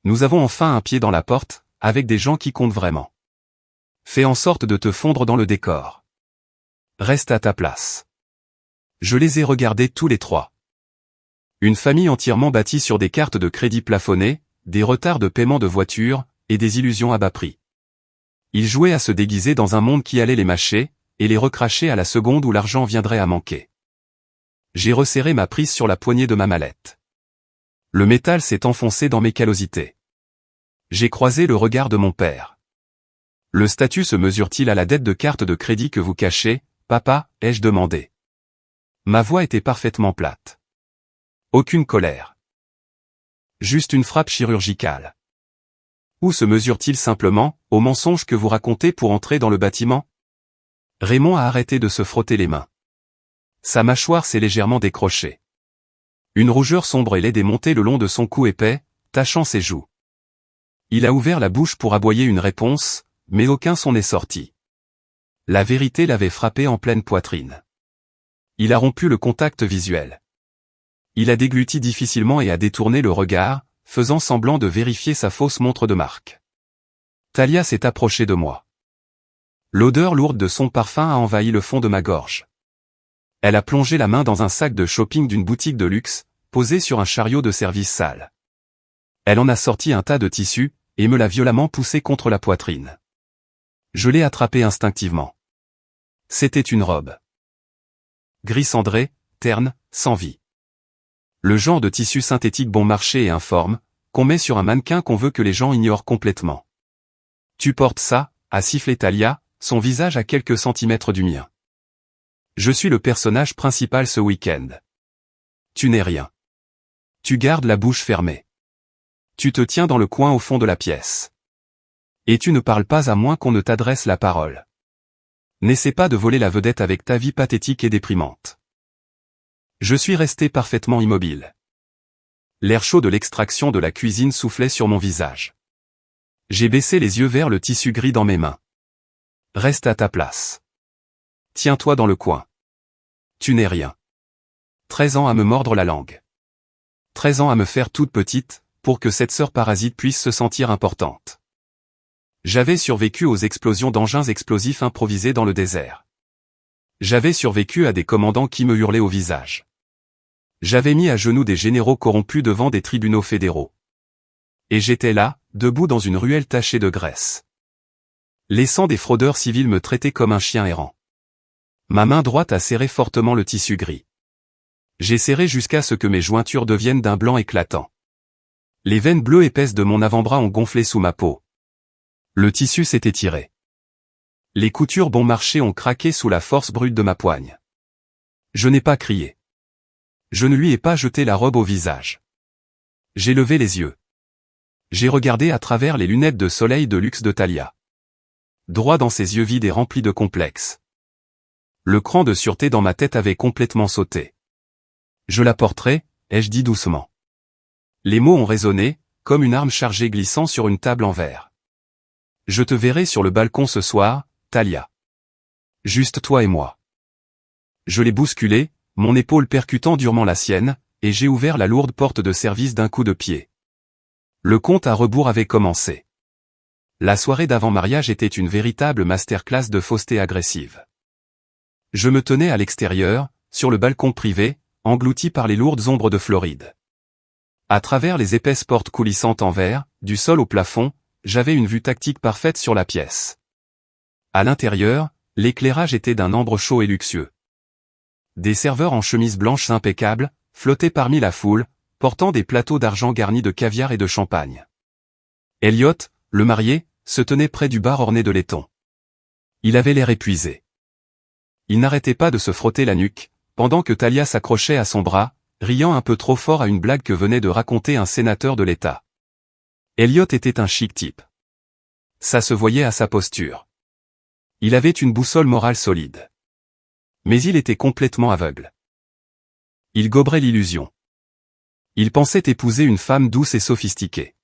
Nous avons enfin un pied dans la porte, avec des gens qui comptent vraiment. Fais en sorte de te fondre dans le décor. Reste à ta place. Je les ai regardés tous les trois. Une famille entièrement bâtie sur des cartes de crédit plafonnées, des retards de paiement de voitures, et des illusions à bas prix. Ils jouaient à se déguiser dans un monde qui allait les mâcher, et les recracher à la seconde où l'argent viendrait à manquer. J'ai resserré ma prise sur la poignée de ma mallette. Le métal s'est enfoncé dans mes callosités. J'ai croisé le regard de mon père. Le statut se mesure-t-il à la dette de carte de crédit que vous cachez, papa, ai-je demandé. Ma voix était parfaitement plate. Aucune colère. Juste une frappe chirurgicale. Ou se mesure-t-il simplement au mensonge que vous racontez pour entrer dans le bâtiment? Raymond a arrêté de se frotter les mains. Sa mâchoire s'est légèrement décrochée. Une rougeur sombre et laide est montée le long de son cou épais, tachant ses joues. Il a ouvert la bouche pour aboyer une réponse, mais aucun son n'est sorti. La vérité l'avait frappé en pleine poitrine. Il a rompu le contact visuel. Il a dégluti difficilement et a détourné le regard, faisant semblant de vérifier sa fausse montre de marque. Talia s'est approchée de moi. L'odeur lourde de son parfum a envahi le fond de ma gorge. Elle a plongé la main dans un sac de shopping d'une boutique de luxe, posé sur un chariot de service sale. Elle en a sorti un tas de tissus, et me l'a violemment poussé contre la poitrine. Je l'ai attrapé instinctivement. C'était une robe. Gris cendré, terne, sans vie. Le genre de tissu synthétique bon marché et informe, qu'on met sur un mannequin qu'on veut que les gens ignorent complètement. Tu portes ça, a sifflé Talia, son visage à quelques centimètres du mien. Je suis le personnage principal ce week-end. Tu n'es rien. Tu gardes la bouche fermée. Tu te tiens dans le coin au fond de la pièce. Et tu ne parles pas à moins qu'on ne t'adresse la parole. N'essaie pas de voler la vedette avec ta vie pathétique et déprimante. Je suis resté parfaitement immobile. L'air chaud de l'extraction de la cuisine soufflait sur mon visage. J'ai baissé les yeux vers le tissu gris dans mes mains. Reste à ta place. Tiens-toi dans le coin. Tu n'es rien. 13 ans à me mordre la langue. 13 ans à me faire toute petite, pour que cette sœur parasite puisse se sentir importante. J'avais survécu aux explosions d'engins explosifs improvisés dans le désert. J'avais survécu à des commandants qui me hurlaient au visage. J'avais mis à genoux des généraux corrompus devant des tribunaux fédéraux. Et j'étais là, debout dans une ruelle tachée de graisse. Laissant des fraudeurs civils me traiter comme un chien errant. Ma main droite a serré fortement le tissu gris. J'ai serré jusqu'à ce que mes jointures deviennent d'un blanc éclatant. Les veines bleues épaisses de mon avant-bras ont gonflé sous ma peau. Le tissu s'est étiré. Les coutures bon marché ont craqué sous la force brute de ma poigne. Je n'ai pas crié. Je ne lui ai pas jeté la robe au visage. J'ai levé les yeux. J'ai regardé à travers les lunettes de soleil de luxe de Talia. Droit dans ses yeux vides et remplis de complexes. Le cran de sûreté dans ma tête avait complètement sauté. Je la porterai, ai-je dit doucement. Les mots ont résonné, comme une arme chargée glissant sur une table en verre. Je te verrai sur le balcon ce soir, Talia. Juste toi et moi. Je l'ai bousculé, mon épaule percutant durement la sienne, et j'ai ouvert la lourde porte de service d'un coup de pied. Le compte à rebours avait commencé. La soirée d'avant-mariage était une véritable masterclass de fausseté agressive. Je me tenais à l'extérieur, sur le balcon privé, englouti par les lourdes ombres de Floride. À travers les épaisses portes coulissantes en verre, du sol au plafond, j'avais une vue tactique parfaite sur la pièce. À l'intérieur, l'éclairage était d'un ambre chaud et luxueux. Des serveurs en chemise blanche impeccable, flottaient parmi la foule, portant des plateaux d'argent garnis de caviar et de champagne. Elliot, le marié, se tenait près du bar orné de laiton. Il avait l'air épuisé. Il n'arrêtait pas de se frotter la nuque, pendant que Talia s'accrochait à son bras, riant un peu trop fort à une blague que venait de raconter un sénateur de l'État. Elliot était un chic type. Ça se voyait à sa posture. Il avait une boussole morale solide. Mais il était complètement aveugle. Il gobrait l'illusion. Il pensait épouser une femme douce et sophistiquée.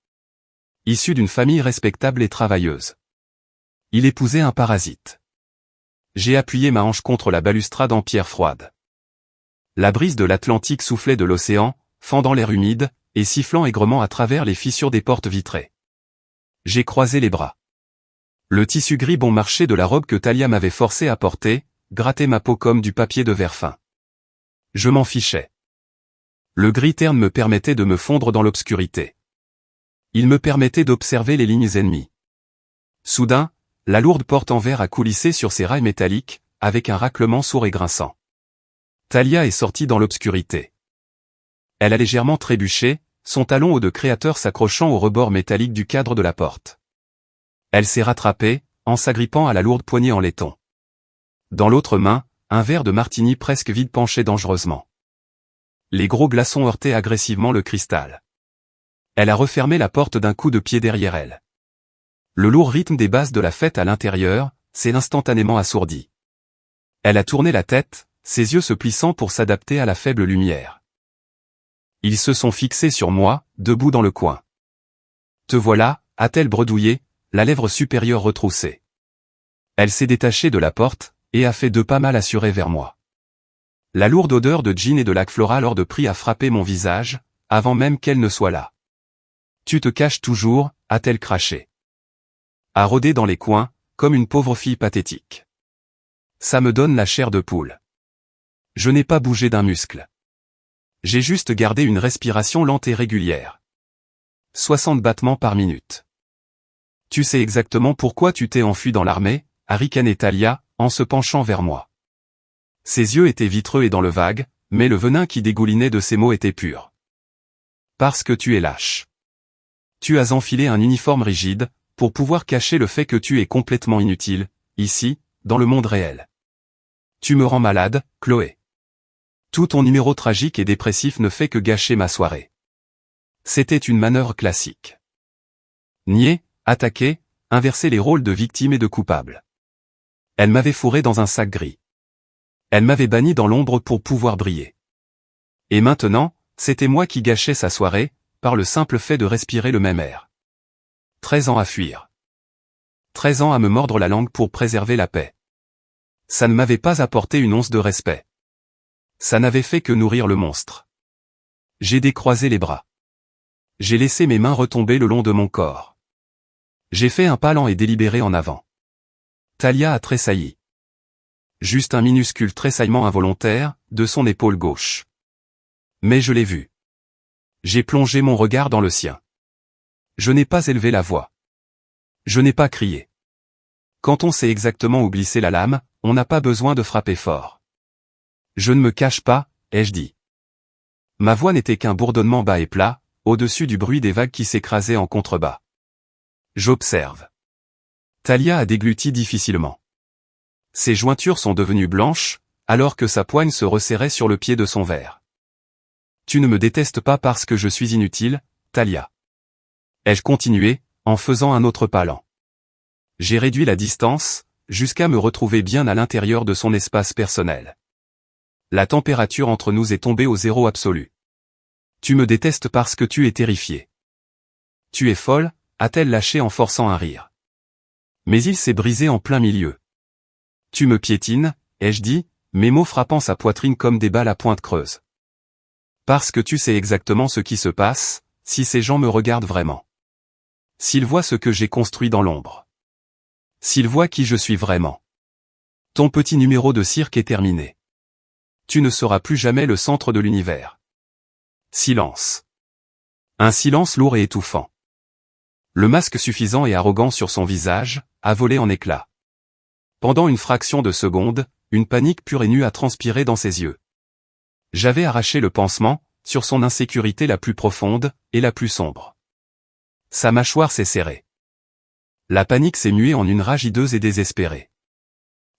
Issue d'une famille respectable et travailleuse. Il épousait un parasite. J'ai appuyé ma hanche contre la balustrade en pierre froide. La brise de l'Atlantique soufflait de l'océan, fendant l'air humide, et sifflant aigrement à travers les fissures des portes vitrées. J'ai croisé les bras. Le tissu gris bon marché de la robe que Talia m'avait forcé à porter, grattait ma peau comme du papier de verre fin. Je m'en fichais. Le gris terne me permettait de me fondre dans l'obscurité. Il me permettait d'observer les lignes ennemies. Soudain, la lourde porte en verre a coulissé sur ses rails métalliques, avec un raclement sourd et grinçant. Talia est sortie dans l'obscurité. Elle a légèrement trébuché, son talon haut de créateur s'accrochant au rebord métallique du cadre de la porte. Elle s'est rattrapée, en s'agrippant à la lourde poignée en laiton. Dans l'autre main, un verre de martini presque vide penchait dangereusement. Les gros glaçons heurtaient agressivement le cristal. Elle a refermé la porte d'un coup de pied derrière elle. Le lourd rythme des basses de la fête à l'intérieur s'est instantanément assourdi. Elle a tourné la tête, ses yeux se plissant pour s'adapter à la faible lumière. Ils se sont fixés sur moi, debout dans le coin. Te voilà, a-t-elle bredouillé, la lèvre supérieure retroussée. Elle s'est détachée de la porte, et a fait 2 pas mal assurés vers moi. La lourde odeur de gin et de lac floral hors de prix a frappé mon visage, avant même qu'elle ne soit là. Tu te caches toujours, a-t-elle craché. A rôdé dans les coins, comme une pauvre fille pathétique. Ça me donne la chair de poule. Je n'ai pas bougé d'un muscle. J'ai juste gardé une respiration lente et régulière. 60 battements par minute. Tu sais exactement pourquoi tu t'es enfui dans l'armée, a ricané Talia, en se penchant vers moi. Ses yeux étaient vitreux et dans le vague, mais le venin qui dégoulinait de ses mots était pur. Parce que tu es lâche. Tu as enfilé un uniforme rigide, pour pouvoir cacher le fait que tu es complètement inutile, ici, dans le monde réel. Tu me rends malade, Chloé. Tout ton numéro tragique et dépressif ne fait que gâcher ma soirée. C'était une manœuvre classique. Nier, attaquer, inverser les rôles de victime et de coupable. Elle m'avait fourré dans un sac gris. Elle m'avait banni dans l'ombre pour pouvoir briller. Et maintenant, c'était moi qui gâchais sa soirée, par le simple fait de respirer le même air. 13 ans à fuir. 13 ans à me mordre la langue pour préserver la paix. Ça ne m'avait pas apporté une once de respect. Ça n'avait fait que nourrir le monstre. J'ai décroisé les bras. J'ai laissé mes mains retomber le long de mon corps. J'ai fait un pas lent et délibéré en avant. Talia a tressailli. Juste un minuscule tressaillement involontaire, de son épaule gauche. Mais je l'ai vu. J'ai plongé mon regard dans le sien. Je n'ai pas élevé la voix. Je n'ai pas crié. Quand on sait exactement où glisser la lame, on n'a pas besoin de frapper fort. Je ne me cache pas, ai-je dit. Ma voix n'était qu'un bourdonnement bas et plat, au-dessus du bruit des vagues qui s'écrasaient en contrebas. J'observe. Talia a dégluti difficilement. Ses jointures sont devenues blanches, alors que sa poigne se resserrait sur le pied de son verre. Tu ne me détestes pas parce que je suis inutile, Talia. Ai-je continué, en faisant un autre pas lent. J'ai réduit la distance, jusqu'à me retrouver bien à l'intérieur de son espace personnel. La température entre nous est tombée au zéro absolu. Tu me détestes parce que tu es terrifiée. Tu es folle, a-t-elle lâché en forçant un rire. Mais il s'est brisé en plein milieu. Tu me piétines, ai-je dit, mes mots frappant sa poitrine comme des balles à pointe creuse. Parce que tu sais exactement ce qui se passe, si ces gens me regardent vraiment. S'ils voient ce que j'ai construit dans l'ombre. S'ils voient qui je suis vraiment. Ton petit numéro de cirque est terminé. Tu ne seras plus jamais le centre de l'univers. Silence. Un silence lourd et étouffant. Le masque suffisant et arrogant sur son visage, a volé en éclats. Pendant une fraction de seconde, une panique pure et nue a transpiré dans ses yeux. J'avais arraché le pansement, sur son insécurité la plus profonde, et la plus sombre. Sa mâchoire s'est serrée. La panique s'est muée en une rage hideuse et désespérée.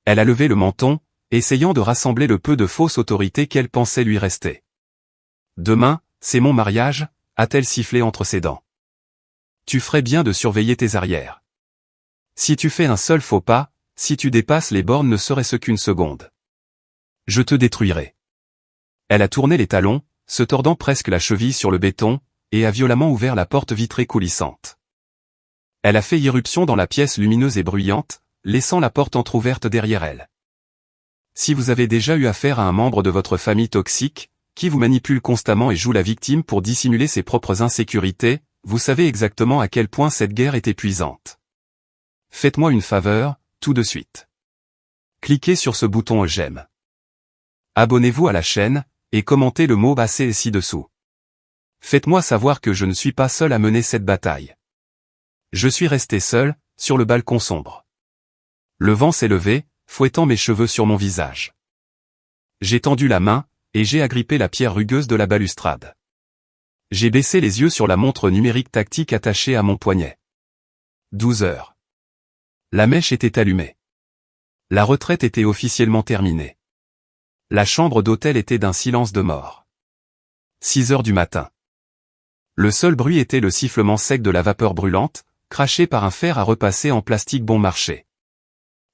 Elle a levé le menton, essayant de rassembler le peu de fausse autorité qu'elle pensait lui rester. Demain, c'est mon mariage, a-t-elle sifflé entre ses dents. Tu ferais bien de surveiller tes arrières. Si tu fais un seul faux pas, si tu dépasses les bornes ne serait-ce qu'une seconde. Je te détruirai. Elle a tourné les talons, se tordant presque la cheville sur le béton, et a violemment ouvert la porte vitrée coulissante. Elle a fait irruption dans la pièce lumineuse et bruyante, laissant la porte entr'ouverte derrière elle. Si vous avez déjà eu affaire à un membre de votre famille toxique, qui vous manipule constamment et joue la victime pour dissimuler ses propres insécurités, vous savez exactement à quel point cette guerre est épuisante. Faites-moi une faveur, tout de suite. Cliquez sur ce bouton j'aime. Abonnez-vous à la chaîne, et commentez le mot AC ci-dessous. Faites-moi savoir que je ne suis pas seul à mener cette bataille. Je suis resté seul, sur le balcon sombre. Le vent s'est levé, fouettant mes cheveux sur mon visage. J'ai tendu la main, et j'ai agrippé la pierre rugueuse de la balustrade. J'ai baissé les yeux sur la montre numérique tactique attachée à mon poignet. 12 heures. La mèche était allumée. La retraite était officiellement terminée. La chambre d'hôtel était d'un silence de mort. 6 heures du matin. Le seul bruit était le sifflement sec de la vapeur brûlante, crachée par un fer à repasser en plastique bon marché.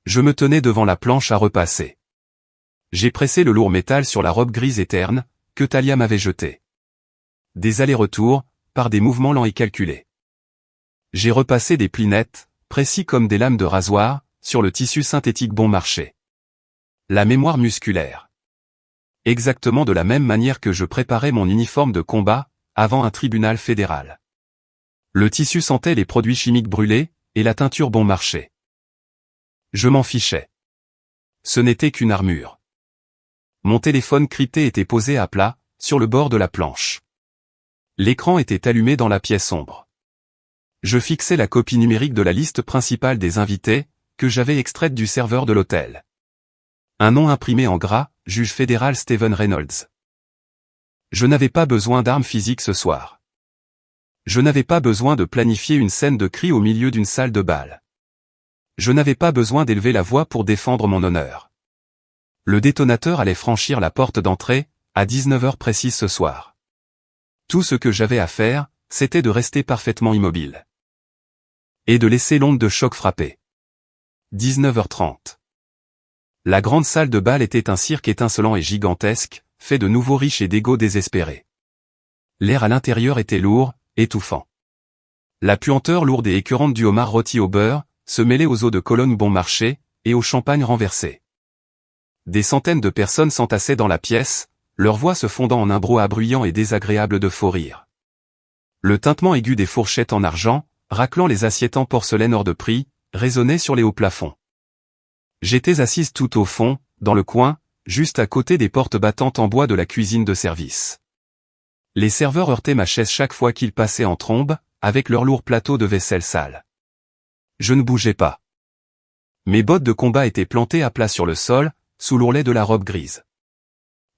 Je me tenais devant la planche à repasser. J'ai pressé le lourd métal sur la robe grise et terne, que Talia m'avait jetée. Des allers-retours, par des mouvements lents et calculés. J'ai repassé des plis nets, précis comme des lames de rasoir, sur le tissu synthétique bon marché. La mémoire musculaire. Exactement de la même manière que je préparais mon uniforme de combat, avant un tribunal fédéral. Le tissu sentait les produits chimiques brûlés, et la teinture bon marché. Je m'en fichais. Ce n'était qu'une armure. Mon téléphone crypté était posé à plat, sur le bord de la planche. L'écran était allumé dans la pièce sombre. Je fixais la copie numérique de la liste principale des invités, que j'avais extraite du serveur de l'hôtel. Un nom imprimé en gras, juge fédéral Stephen Reynolds. Je n'avais pas besoin d'armes physiques ce soir. Je n'avais pas besoin de planifier une scène de cri au milieu d'une salle de bal. Je n'avais pas besoin d'élever la voix pour défendre mon honneur. Le détonateur allait franchir la porte d'entrée, à 19 heures précises ce soir. Tout ce que j'avais à faire, c'était de rester parfaitement immobile. Et de laisser l'onde de choc frapper. 19h30. La grande salle de bal était un cirque étincelant et gigantesque, fait de nouveaux riches et d'égos désespérés. L'air à l'intérieur était lourd, étouffant. La puanteur lourde et écœurante du homard rôti au beurre, se mêlait aux eaux de Cologne bon marché, et au champagne renversé. Des centaines de personnes s'entassaient dans la pièce, leurs voix se fondant en un brouhaha bruyant et désagréable de faux rires. Le tintement aigu des fourchettes en argent, raclant les assiettes en porcelaine hors de prix, résonnait sur les hauts plafonds. J'étais assise tout au fond, dans le coin, juste à côté des portes battantes en bois de la cuisine de service. Les serveurs heurtaient ma chaise chaque fois qu'ils passaient en trombe, avec leurs lourds plateaux de vaisselle sale. Je ne bougeais pas. Mes bottes de combat étaient plantées à plat sur le sol, sous l'ourlet de la robe grise.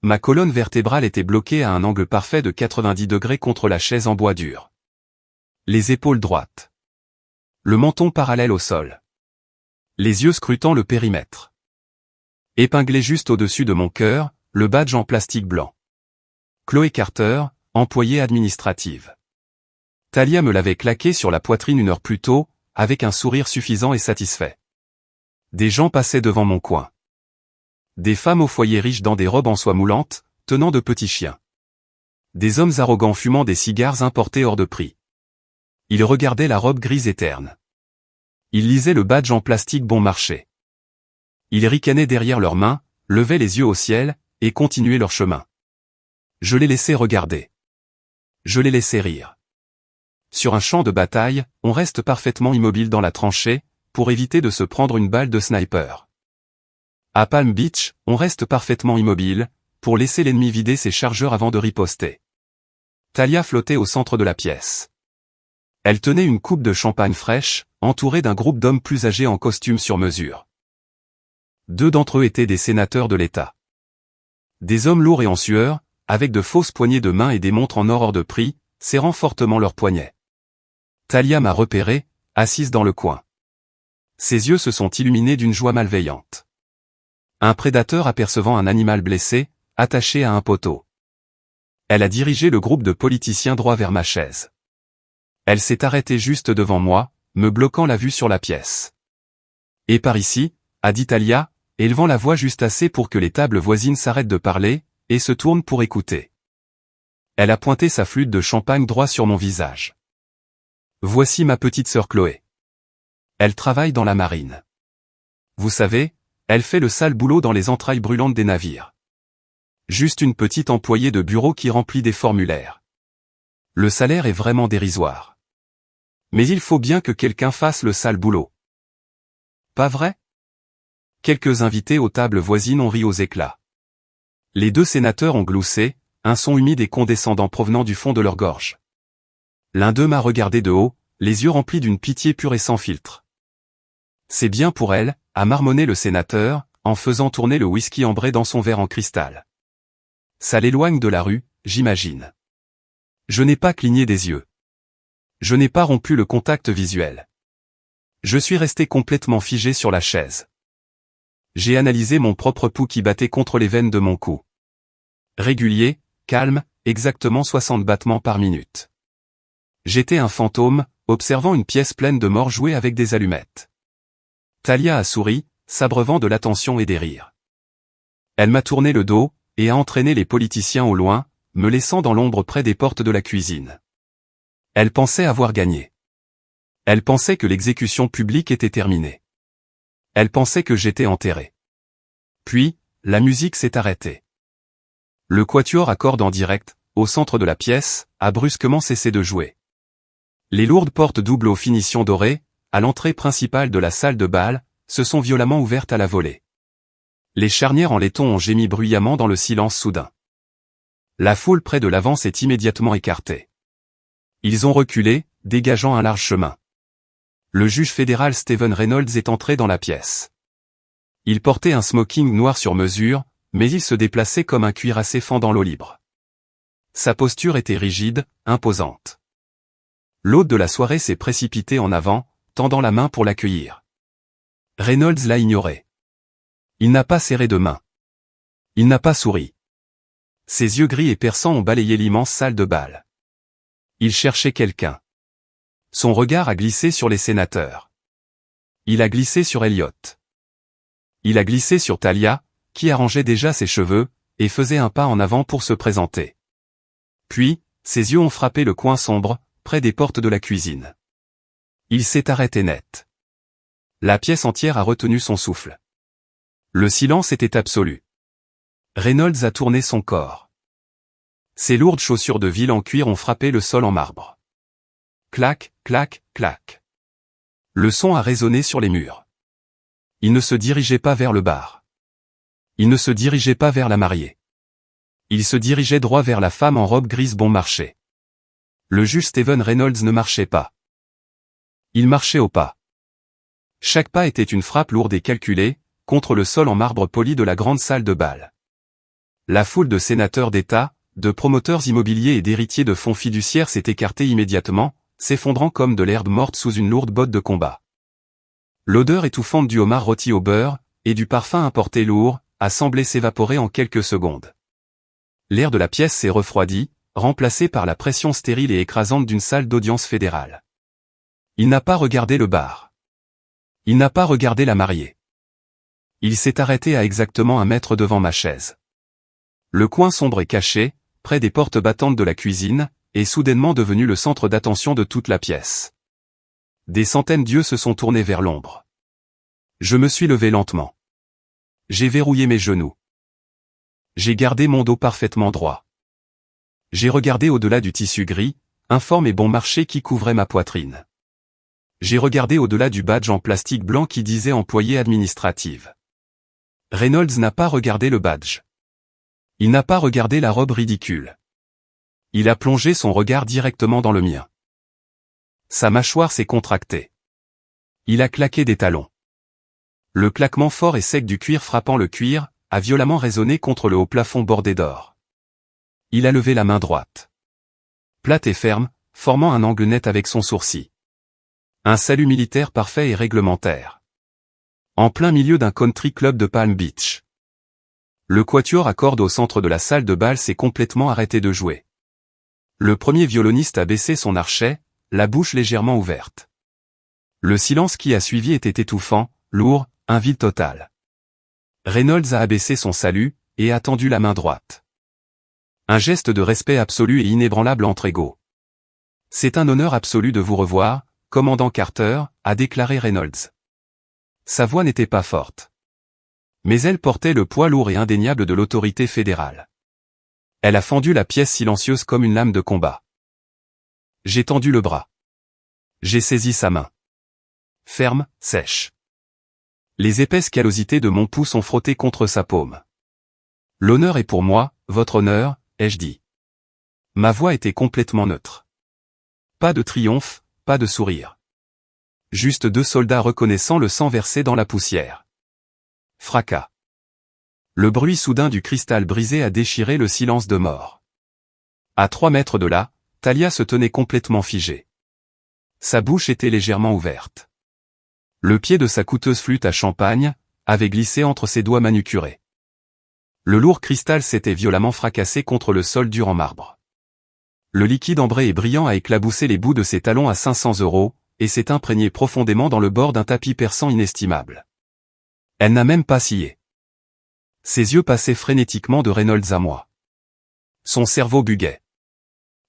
Ma colonne vertébrale était bloquée à un angle parfait de 90 degrés contre la chaise en bois dur. Les épaules droites. Le menton parallèle au sol. Les yeux scrutant le périmètre. Épinglé juste au-dessus de mon cœur, le badge en plastique blanc. Chloé Carter, employée administrative. Talia me l'avait claqué sur la poitrine une heure plus tôt, avec un sourire suffisant et satisfait. Des gens passaient devant mon coin. Des femmes au foyer riches dans des robes en soie moulante, tenant de petits chiens. Des hommes arrogants fumant des cigares importés hors de prix. Ils regardaient la robe grise et terne. Ils lisaient le badge en plastique bon marché. Ils ricanaient derrière leurs mains, levaient les yeux au ciel, et continuaient leur chemin. Je les laissais regarder. Je les laissais rire. Sur un champ de bataille, on reste parfaitement immobile dans la tranchée, pour éviter de se prendre une balle de sniper. À Palm Beach, on reste parfaitement immobile, pour laisser l'ennemi vider ses chargeurs avant de riposter. Talia flottait au centre de la pièce. Elle tenait une coupe de champagne fraîche, entourée d'un groupe d'hommes plus âgés en costume sur mesure. 2 d'entre eux étaient des sénateurs de l'État. Des hommes lourds et en sueur, avec de fausses poignées de main et des montres en or hors de prix, serrant fortement leurs poignets. Talia m'a repéré, assise dans le coin. Ses yeux se sont illuminés d'une joie malveillante. Un prédateur apercevant un animal blessé, attaché à un poteau. Elle a dirigé le groupe de politiciens droit vers ma chaise. Elle s'est arrêtée juste devant moi, me bloquant la vue sur la pièce. Et par ici, a dit Talia, élevant la voix juste assez pour que les tables voisines s'arrêtent de parler, et se tournent pour écouter. Elle a pointé sa flûte de champagne droit sur mon visage. Voici ma petite sœur Chloé. Elle travaille dans la marine. Vous savez, elle fait le sale boulot dans les entrailles brûlantes des navires. Juste une petite employée de bureau qui remplit des formulaires. Le salaire est vraiment dérisoire. Mais il faut bien que quelqu'un fasse le sale boulot. Pas vrai? Quelques invités aux tables voisines ont ri aux éclats. Les 2 sénateurs ont gloussé, un son humide et condescendant provenant du fond de leur gorge. L'un d'eux m'a regardé de haut, les yeux remplis d'une pitié pure et sans filtre. C'est bien pour elle, a marmonné le sénateur, en faisant tourner le whisky ambré dans son verre en cristal. Ça l'éloigne de la rue, j'imagine. Je n'ai pas cligné des yeux. Je n'ai pas rompu le contact visuel. Je suis resté complètement figé sur la chaise. J'ai analysé mon propre pouls qui battait contre les veines de mon cou. Régulier, calme, exactement 60 battements par minute. J'étais un fantôme, observant une pièce pleine de morts jouer avec des allumettes. Talia a souri, s'abreuvant de l'attention et des rires. Elle m'a tourné le dos, et a entraîné les politiciens au loin, me laissant dans l'ombre près des portes de la cuisine. Elle pensait avoir gagné. Elle pensait que l'exécution publique était terminée. Elle pensait que j'étais enterré. Puis, la musique s'est arrêtée. Le quatuor à cordes en direct, au centre de la pièce, a brusquement cessé de jouer. Les lourdes portes doubles aux finitions dorées, à l'entrée principale de la salle de bal, se sont violemment ouvertes à la volée. Les charnières en laiton ont gémi bruyamment dans le silence soudain. La foule près de l'avant s'est immédiatement écartée. Ils ont reculé, dégageant un large chemin. Le juge fédéral Stephen Reynolds est entré dans la pièce. Il portait un smoking noir sur mesure, mais il se déplaçait comme un cuirassé fendant l'eau libre. Sa posture était rigide, imposante. L'hôte de la soirée s'est précipité en avant, tendant la main pour l'accueillir. Reynolds l'a ignoré. Il n'a pas serré de main. Il n'a pas souri. Ses yeux gris et perçants ont balayé l'immense salle de bal. Il cherchait quelqu'un. Son regard a glissé sur les sénateurs. Il a glissé sur Elliot. Il a glissé sur Talia, qui arrangeait déjà ses cheveux, et faisait un pas en avant pour se présenter. Puis, ses yeux ont frappé le coin sombre, près des portes de la cuisine. Il s'est arrêté net. La pièce entière a retenu son souffle. Le silence était absolu. Reynolds a tourné son corps. Ses lourdes chaussures de ville en cuir ont frappé le sol en marbre. Clac, clac, clac. Le son a résonné sur les murs. Il ne se dirigeait pas vers le bar. Il ne se dirigeait pas vers la mariée. Il se dirigeait droit vers la femme en robe grise bon marché. Le juge Stephen Reynolds ne marchait pas. Il marchait au pas. Chaque pas était une frappe lourde et calculée, contre le sol en marbre poli de la grande salle de bal. La foule de sénateurs d'État, de promoteurs immobiliers et d'héritiers de fonds fiduciaires s'est écartée immédiatement, s'effondrant comme de l'herbe morte sous une lourde botte de combat. L'odeur étouffante du homard rôti au beurre, et du parfum importé lourd, a semblé s'évaporer en quelques secondes. L'air de la pièce s'est refroidi, remplacé par la pression stérile et écrasante d'une salle d'audience fédérale. Il n'a pas regardé le bar. Il n'a pas regardé la mariée. Il s'est arrêté à exactement 1 mètre devant ma chaise. Le coin sombre et caché, près des portes battantes de la cuisine, est soudainement devenu le centre d'attention de toute la pièce. Des centaines d'yeux se sont tournés vers l'ombre. Je me suis levé lentement. J'ai verrouillé mes genoux. J'ai gardé mon dos parfaitement droit. J'ai regardé au-delà du tissu gris, informe et bon marché qui couvrait ma poitrine. J'ai regardé au-delà du badge en plastique blanc qui disait employé administrative. Reynolds n'a pas regardé le badge. Il n'a pas regardé la robe ridicule. Il a plongé son regard directement dans le mien. Sa mâchoire s'est contractée. Il a claqué des talons. Le claquement fort et sec du cuir frappant le cuir a violemment résonné contre le haut plafond bordé d'or. Il a levé la main droite. Plate et ferme, formant un angle net avec son sourcil. Un salut militaire parfait et réglementaire. En plein milieu d'un country club de Palm Beach. Le quatuor à cordes au centre de la salle de bal s'est complètement arrêté de jouer. Le premier violoniste a baissé son archet, la bouche légèrement ouverte. Le silence qui a suivi était étouffant, lourd, un vide total. Reynolds a abaissé son salut, et a tendu la main droite. Un geste de respect absolu et inébranlable entre égaux. C'est un honneur absolu de vous revoir, commandant Carter, a déclaré Reynolds. Sa voix n'était pas forte. Mais elle portait le poids lourd et indéniable de l'autorité fédérale. Elle a fendu la pièce silencieuse comme une lame de combat. J'ai tendu le bras. J'ai saisi sa main. Ferme, sèche. Les épaisses callosités de mon pouce ont frotté contre sa paume. L'honneur est pour moi, votre honneur, ai-je dit. Ma voix était complètement neutre. Pas de triomphe, pas de sourire. Juste 2 soldats reconnaissant le sang versé dans la poussière. Fracas. Le bruit soudain du cristal brisé a déchiré le silence de mort. À 3 mètres de là, Talia se tenait complètement figée. Sa bouche était légèrement ouverte. Le pied de sa coûteuse flûte à champagne avait glissé entre ses doigts manucurés. Le lourd cristal s'était violemment fracassé contre le sol dur en marbre. Le liquide ambré et brillant a éclaboussé les bouts de ses talons à 500 €, et s'est imprégné profondément dans le bord d'un tapis perçant inestimable. Elle n'a même pas scié. Ses yeux passaient frénétiquement de Reynolds à moi. Son cerveau buguait,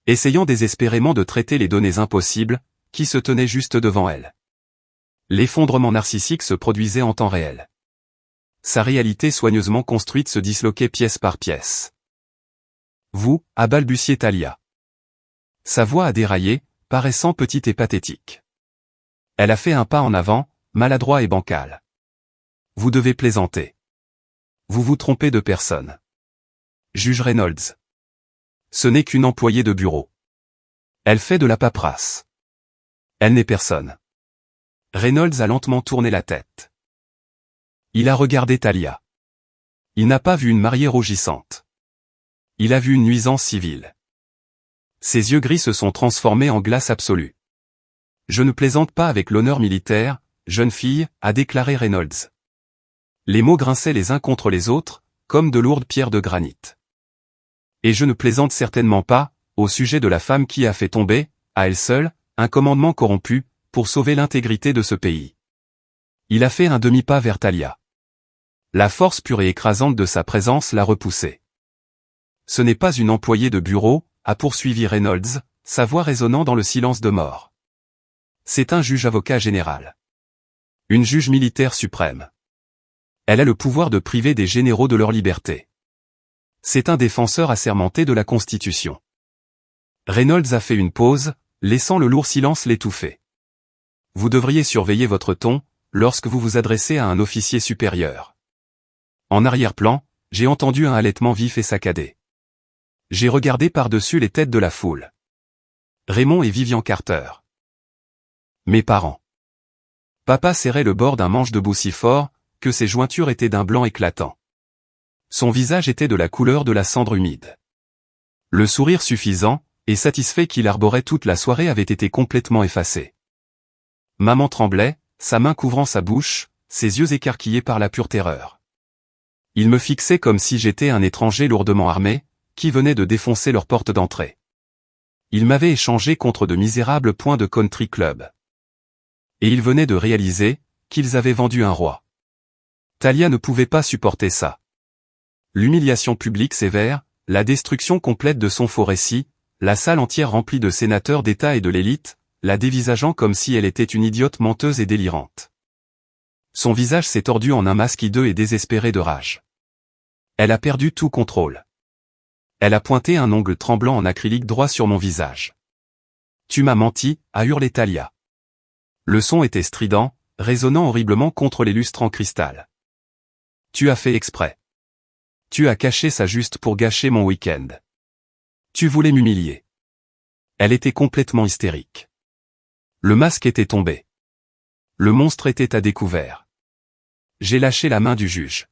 essayant désespérément de traiter les données impossibles, qui se tenaient juste devant elle. L'effondrement narcissique se produisait en temps réel. Sa réalité soigneusement construite se disloquait pièce par pièce. Vous, a balbutié Talia. Sa voix a déraillé, paraissant petite et pathétique. Elle a fait un pas en avant, maladroit et bancal. Vous devez plaisanter. Vous vous trompez de personne. Juge Reynolds. Ce n'est qu'une employée de bureau. Elle fait de la paperasse. Elle n'est personne. Reynolds a lentement tourné la tête. Il a regardé Talia. Il n'a pas vu une mariée rougissante. Il a vu une nuisance civile. Ses yeux gris se sont transformés en glace absolue. Je ne plaisante pas avec l'honneur militaire, jeune fille, a déclaré Reynolds. Les mots grinçaient les uns contre les autres, comme de lourdes pierres de granit. Et je ne plaisante certainement pas, au sujet de la femme qui a fait tomber, à elle seule, un commandement corrompu, pour sauver l'intégrité de ce pays. Il a fait un demi-pas vers Talia. La force pure et écrasante de sa présence l'a repoussé. Ce n'est pas une employée de bureau, a poursuivi Reynolds, sa voix résonnant dans le silence de mort. C'est un juge-avocat général. Une juge militaire suprême. Elle a le pouvoir de priver des généraux de leur liberté. C'est un défenseur assermenté de la Constitution. Reynolds a fait une pause, laissant le lourd silence l'étouffer. Vous devriez surveiller votre ton, lorsque vous vous adressez à un officier supérieur. En arrière-plan, j'ai entendu un halètement vif et saccadé. J'ai regardé par-dessus les têtes de la foule. Raymond et Vivian Carter. Mes parents. Papa serrait le bord d'un manche debout si fort, que ses jointures étaient d'un blanc éclatant. Son visage était de la couleur de la cendre humide. Le sourire suffisant, et satisfait qu'il arborait toute la soirée avait été complètement effacé. Maman tremblait, sa main couvrant sa bouche, ses yeux écarquillés par la pure terreur. Ils me fixaient comme si j'étais un étranger lourdement armé, qui venait de défoncer leur porte d'entrée. Ils m'avaient échangé contre de misérables points de country club. Et ils venaient de réaliser qu'ils avaient vendu un roi. Talia ne pouvait pas supporter ça. L'humiliation publique sévère, la destruction complète de son faux récit, la salle entière remplie de sénateurs d'État et de l'élite, la dévisageant comme si elle était une idiote menteuse et délirante. Son visage s'est tordu en un masque hideux et désespéré de rage. Elle a perdu tout contrôle. Elle a pointé un ongle tremblant en acrylique droit sur mon visage. Tu m'as menti, a hurlé Talia. Le son était strident, résonnant horriblement contre les lustres en cristal. Tu as fait exprès. Tu as caché ça juste pour gâcher mon week-end. Tu voulais m'humilier. Elle était complètement hystérique. Le masque était tombé. Le monstre était à découvert. J'ai lâché la main du juge.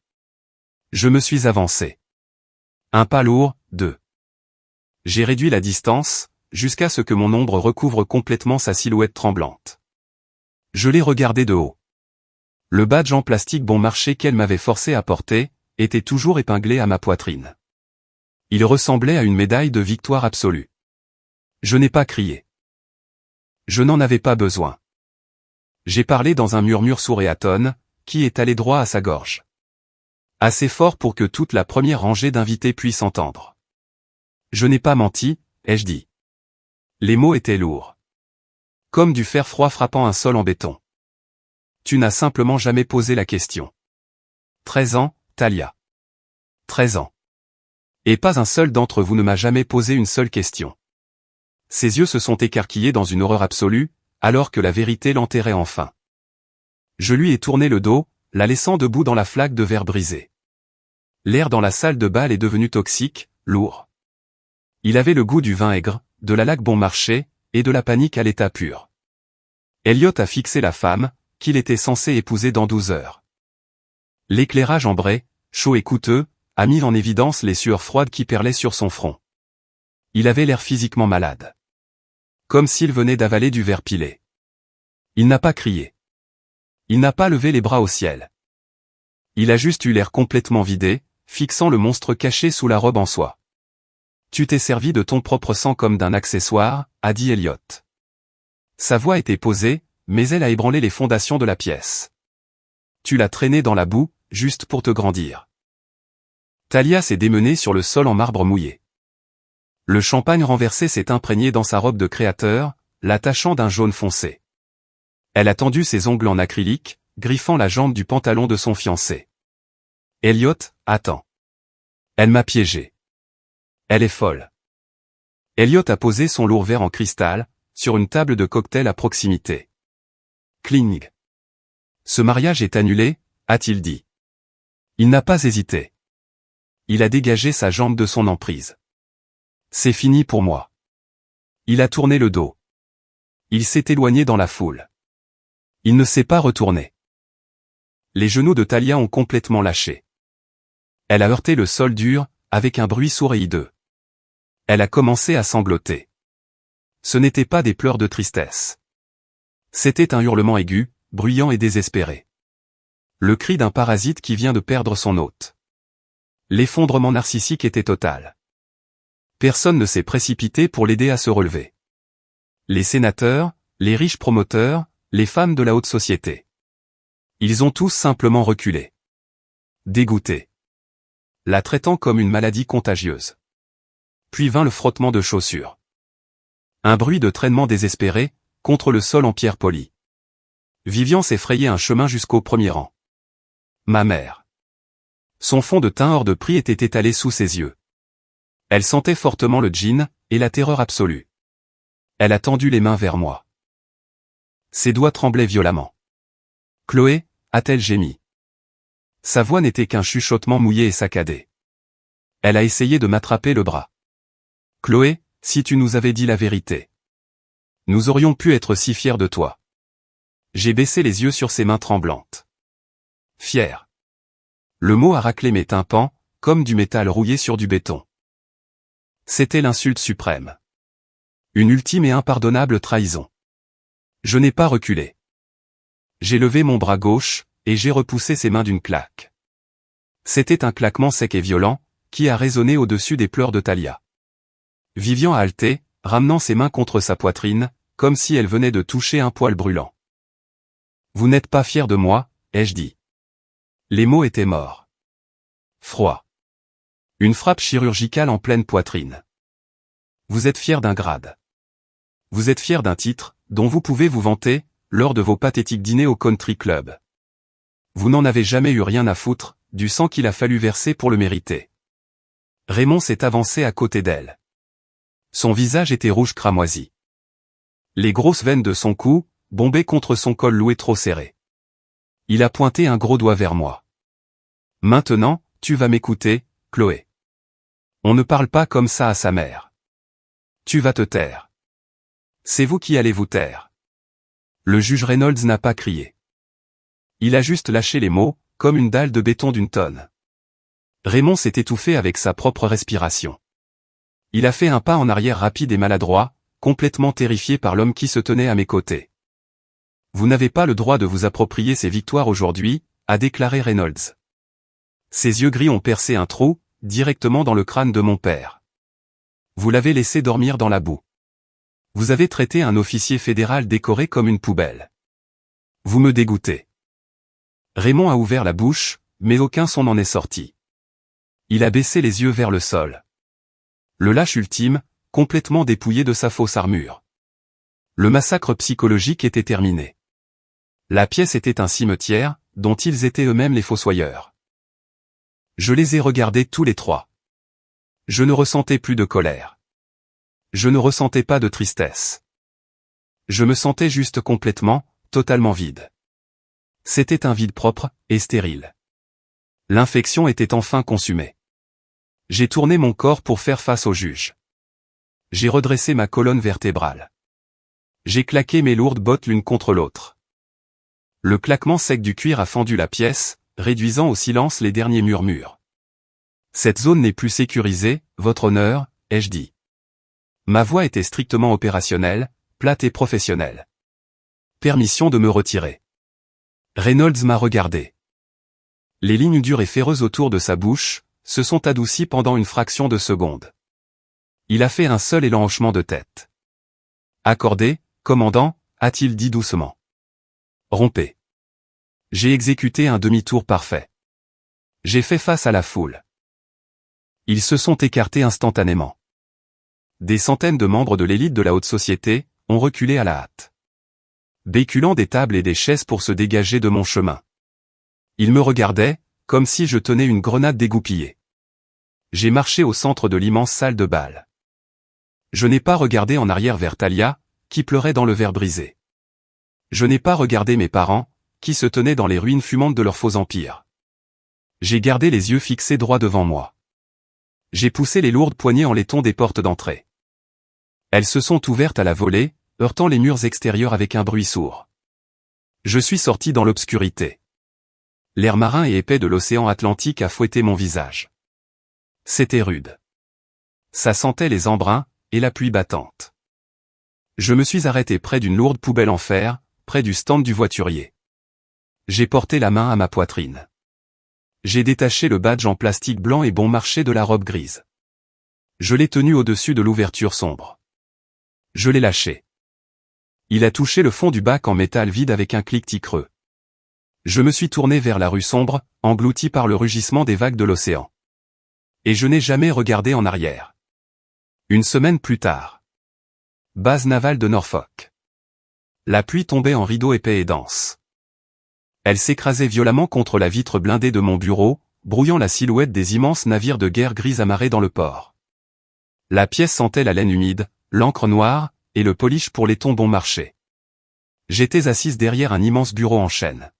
Je me suis avancé. Un pas lourd, 2. J'ai réduit la distance, jusqu'à ce que mon ombre recouvre complètement sa silhouette tremblante. Je l'ai regardé de haut. Le badge en plastique bon marché qu'elle m'avait forcé à porter, était toujours épinglé à ma poitrine. Il ressemblait à une médaille de victoire absolue. Je n'ai pas crié. Je n'en avais pas besoin. J'ai parlé dans un murmure sourd et atone, qui est allé droit à sa gorge. Assez fort pour que toute la première rangée d'invités puisse entendre. Je n'ai pas menti, ai-je dit. Les mots étaient lourds. Comme du fer froid frappant un sol en béton. Tu n'as simplement jamais posé la question. 13 ans, Talia. 13 ans. Et pas un seul d'entre vous ne m'a jamais posé une seule question. Ses yeux se sont écarquillés dans une horreur absolue, alors que la vérité l'enterrait enfin. Je lui ai tourné le dos, la laissant debout dans la flaque de verre brisé. L'air dans la salle de bal est devenu toxique, lourd. Il avait le goût du vin aigre, de la laque bon marché, et de la panique à l'état pur. Elliot a fixé la femme, qu'il était censé épouser dans 12 heures. L'éclairage ambré, chaud et coûteux, a mis en évidence les sueurs froides qui perlaient sur son front. Il avait l'air physiquement malade. comme s'il venait d'avaler du verre pilé. Il n'a pas crié. Il n'a pas levé les bras au ciel. Il a juste eu l'air complètement vidé, fixant le monstre caché sous la robe en soie. Tu t'es servi de ton propre sang comme d'un accessoire, a dit Elliot. Sa voix était posée, mais elle a ébranlé les fondations de la pièce. Tu l'as traîné dans la boue, juste pour te grandir. Talia s'est démenée sur le sol en marbre mouillé. Le champagne renversé s'est imprégné dans sa robe de créateur, la tachant d'un jaune foncé. Elle a tendu ses ongles en acrylique, griffant la jambe du pantalon de son fiancé. Elliot, attends. Elle m'a piégé. Elle est folle. Elliot a posé son lourd verre en cristal, sur une table de cocktail à proximité. Cling. Ce mariage est annulé, a-t-il dit. Il n'a pas hésité. Il a dégagé sa jambe de son emprise. C'est fini pour moi. Il a tourné le dos. Il s'est éloigné dans la foule. Il ne s'est pas retourné. Les genoux de Talia ont complètement lâché. Elle a heurté le sol dur, avec un bruit sourd et hideux. Elle a commencé à sangloter. Ce n'étaient pas des pleurs de tristesse. C'était un hurlement aigu, bruyant et désespéré. Le cri d'un parasite qui vient de perdre son hôte. L'effondrement narcissique était total. Personne ne s'est précipité pour l'aider à se relever. Les sénateurs, les riches promoteurs, les femmes de la haute société. Ils ont tous simplement reculé. Dégoûtés. La traitant comme une maladie contagieuse. Puis vint le frottement de chaussures. Un bruit de traînement désespéré, contre le sol en pierre polie. Vivian s'est frayé un chemin jusqu'au premier rang. Ma mère. Son fond de teint hors de prix était étalé sous ses yeux. Elle sentait fortement le gin, et la terreur absolue. Elle a tendu les mains vers moi. Ses doigts tremblaient violemment. Chloé, a-t-elle gémi. Sa voix n'était qu'un chuchotement mouillé et saccadé. Elle a essayé de m'attraper le bras. Chloé, si tu nous avais dit la vérité. Nous aurions pu être si fiers de toi. J'ai baissé les yeux sur ses mains tremblantes. Fier. Le mot a raclé mes tympans, comme du métal rouillé sur du béton. C'était l'insulte suprême. Une ultime et impardonnable trahison. Je n'ai pas reculé. J'ai levé mon bras gauche, et j'ai repoussé ses mains d'une claque. C'était un claquement sec et violent, qui a résonné au-dessus des pleurs de Talia. Vivian a halté, ramenant ses mains contre sa poitrine, comme si elle venait de toucher un poil brûlant. Vous n'êtes pas fier de moi, ai-je dit. Les mots étaient morts. Froid. Une frappe chirurgicale en pleine poitrine. Vous êtes fier d'un grade. Vous êtes fier d'un titre, dont vous pouvez vous vanter, lors de vos pathétiques dîners au country club. Vous n'en avez jamais eu rien à foutre, du sang qu'il a fallu verser pour le mériter. Raymond s'est avancé à côté d'elle. Son visage était rouge cramoisi. Les grosses veines de son cou, bombaient contre son col loué trop serré. Il a pointé un gros doigt vers moi. Maintenant, tu vas m'écouter, Chloé. On ne parle pas comme ça à sa mère. Tu vas te taire. C'est vous qui allez vous taire. Le juge Reynolds n'a pas crié. Il a juste lâché les mots, comme une dalle de béton d'une tonne. Raymond s'est étouffé avec sa propre respiration. Il a fait un pas en arrière rapide et maladroit, complètement terrifié par l'homme qui se tenait à mes côtés. Vous n'avez pas le droit de vous approprier ces victoires aujourd'hui, a déclaré Reynolds. Ses yeux gris ont percé un trou, directement dans le crâne de mon père. Vous l'avez laissé dormir dans la boue. Vous avez traité un officier fédéral décoré comme une poubelle. Vous me dégoûtez. Raymond a ouvert la bouche, mais aucun son n'en est sorti. Il a baissé les yeux vers le sol. Le lâche ultime, complètement dépouillé de sa fausse armure. Le massacre psychologique était terminé. La pièce était un cimetière, dont ils étaient eux-mêmes les fossoyeurs. Je les ai regardés tous les trois. Je ne ressentais plus de colère. Je ne ressentais pas de tristesse. Je me sentais juste complètement, totalement vide. C'était un vide propre, et stérile. L'infection était enfin consumée. J'ai tourné mon corps pour faire face au juge. J'ai redressé ma colonne vertébrale. J'ai claqué mes lourdes bottes l'une contre l'autre. Le claquement sec du cuir a fendu la pièce, réduisant au silence les derniers murmures. Cette zone n'est plus sécurisée, votre honneur, ai-je dit. Ma voix était strictement opérationnelle, plate et professionnelle. Permission de me retirer. Reynolds m'a regardé. Les lignes dures et ferreuses autour de sa bouche se sont adoucies pendant une fraction de seconde. Il a fait un seul élan hochement de tête. Accordé, commandant, a-t-il dit doucement. Rompez. J'ai exécuté un demi-tour parfait. J'ai fait face à la foule. Ils se sont écartés instantanément. Des centaines de membres de l'élite de la haute société ont reculé à la hâte, béculant des tables et des chaises pour se dégager de mon chemin. Ils me regardaient, comme si je tenais une grenade dégoupillée. J'ai marché au centre de l'immense salle de bal. Je n'ai pas regardé en arrière vers Talia, qui pleurait dans le verre brisé. Je n'ai pas regardé mes parents, qui se tenaient dans les ruines fumantes de leur faux empire. J'ai gardé les yeux fixés droit devant moi. J'ai poussé les lourdes poignées en laiton des portes d'entrée. Elles se sont ouvertes à la volée, heurtant les murs extérieurs avec un bruit sourd. Je suis sorti dans l'obscurité. L'air marin et épais de l'océan Atlantique a fouetté mon visage. C'était rude. Ça sentait les embruns et la pluie battante. Je me suis arrêté près d'une lourde poubelle en fer, près du stand du voiturier. J'ai porté la main à ma poitrine. J'ai détaché le badge en plastique blanc et bon marché de la robe grise. Je l'ai tenu au-dessus de l'ouverture sombre. Je l'ai lâché. Il a touché le fond du bac en métal vide avec un cliquetis creux. Je me suis tourné vers la rue sombre, englouti par le rugissement des vagues de l'océan. Et je n'ai jamais regardé en arrière. Une semaine plus tard. Base navale de Norfolk. La pluie tombait en rideaux épais et denses. Elle s'écrasait violemment contre la vitre blindée de mon bureau, brouillant la silhouette des immenses navires de guerre gris amarrés dans le port. La pièce sentait la laine humide, l'encre noire, et le polish pour les tons bon marché. J'étais assise derrière un immense bureau en chêne.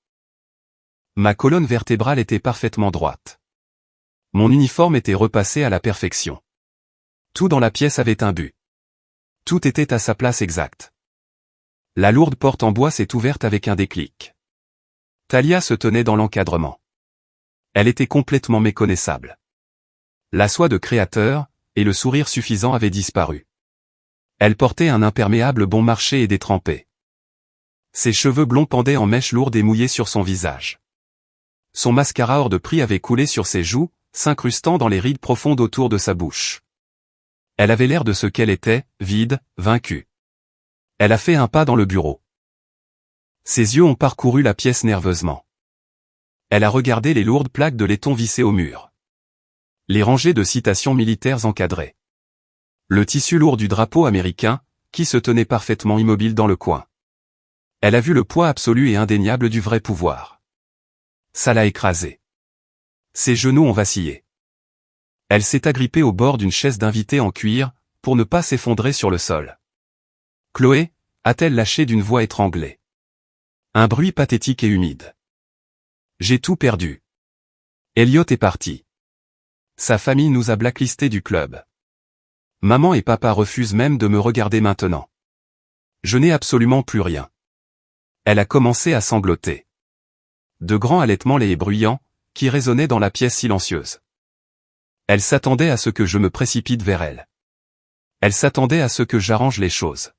Ma colonne vertébrale était parfaitement droite. Mon uniforme était repassé à la perfection. Tout dans la pièce avait un but. Tout était à sa place exacte. La lourde porte en bois s'est ouverte avec un déclic. Talia se tenait dans l'encadrement. Elle était complètement méconnaissable. La soie de créateur et le sourire suffisant avaient disparu. Elle portait un imperméable bon marché et détrempé. Ses cheveux blonds pendaient en mèches lourdes et mouillées sur son visage. Son mascara hors de prix avait coulé sur ses joues, s'incrustant dans les rides profondes autour de sa bouche. Elle avait l'air de ce qu'elle était, vide, vaincue. Elle a fait un pas dans le bureau. Ses yeux ont parcouru la pièce nerveusement. Elle a regardé les lourdes plaques de laiton vissées au mur. Les rangées de citations militaires encadrées. Le tissu lourd du drapeau américain, qui se tenait parfaitement immobile dans le coin. Elle a vu le poids absolu et indéniable du vrai pouvoir. Ça l'a écrasée. Ses genoux ont vacillé. Elle s'est agrippée au bord d'une chaise d'invité en cuir, pour ne pas s'effondrer sur le sol. Chloé, a-t-elle lâché d'une voix étranglée. Un bruit pathétique et humide. J'ai tout perdu. Elliot est parti. Sa famille nous a blacklistés du club. Maman et papa refusent même de me regarder maintenant. Je n'ai absolument plus rien. Elle a commencé à sangloter. De grands halètements laids et bruyants, qui résonnaient dans la pièce silencieuse. Elle s'attendait à ce que je me précipite vers elle. Elle s'attendait à ce que j'arrange les choses.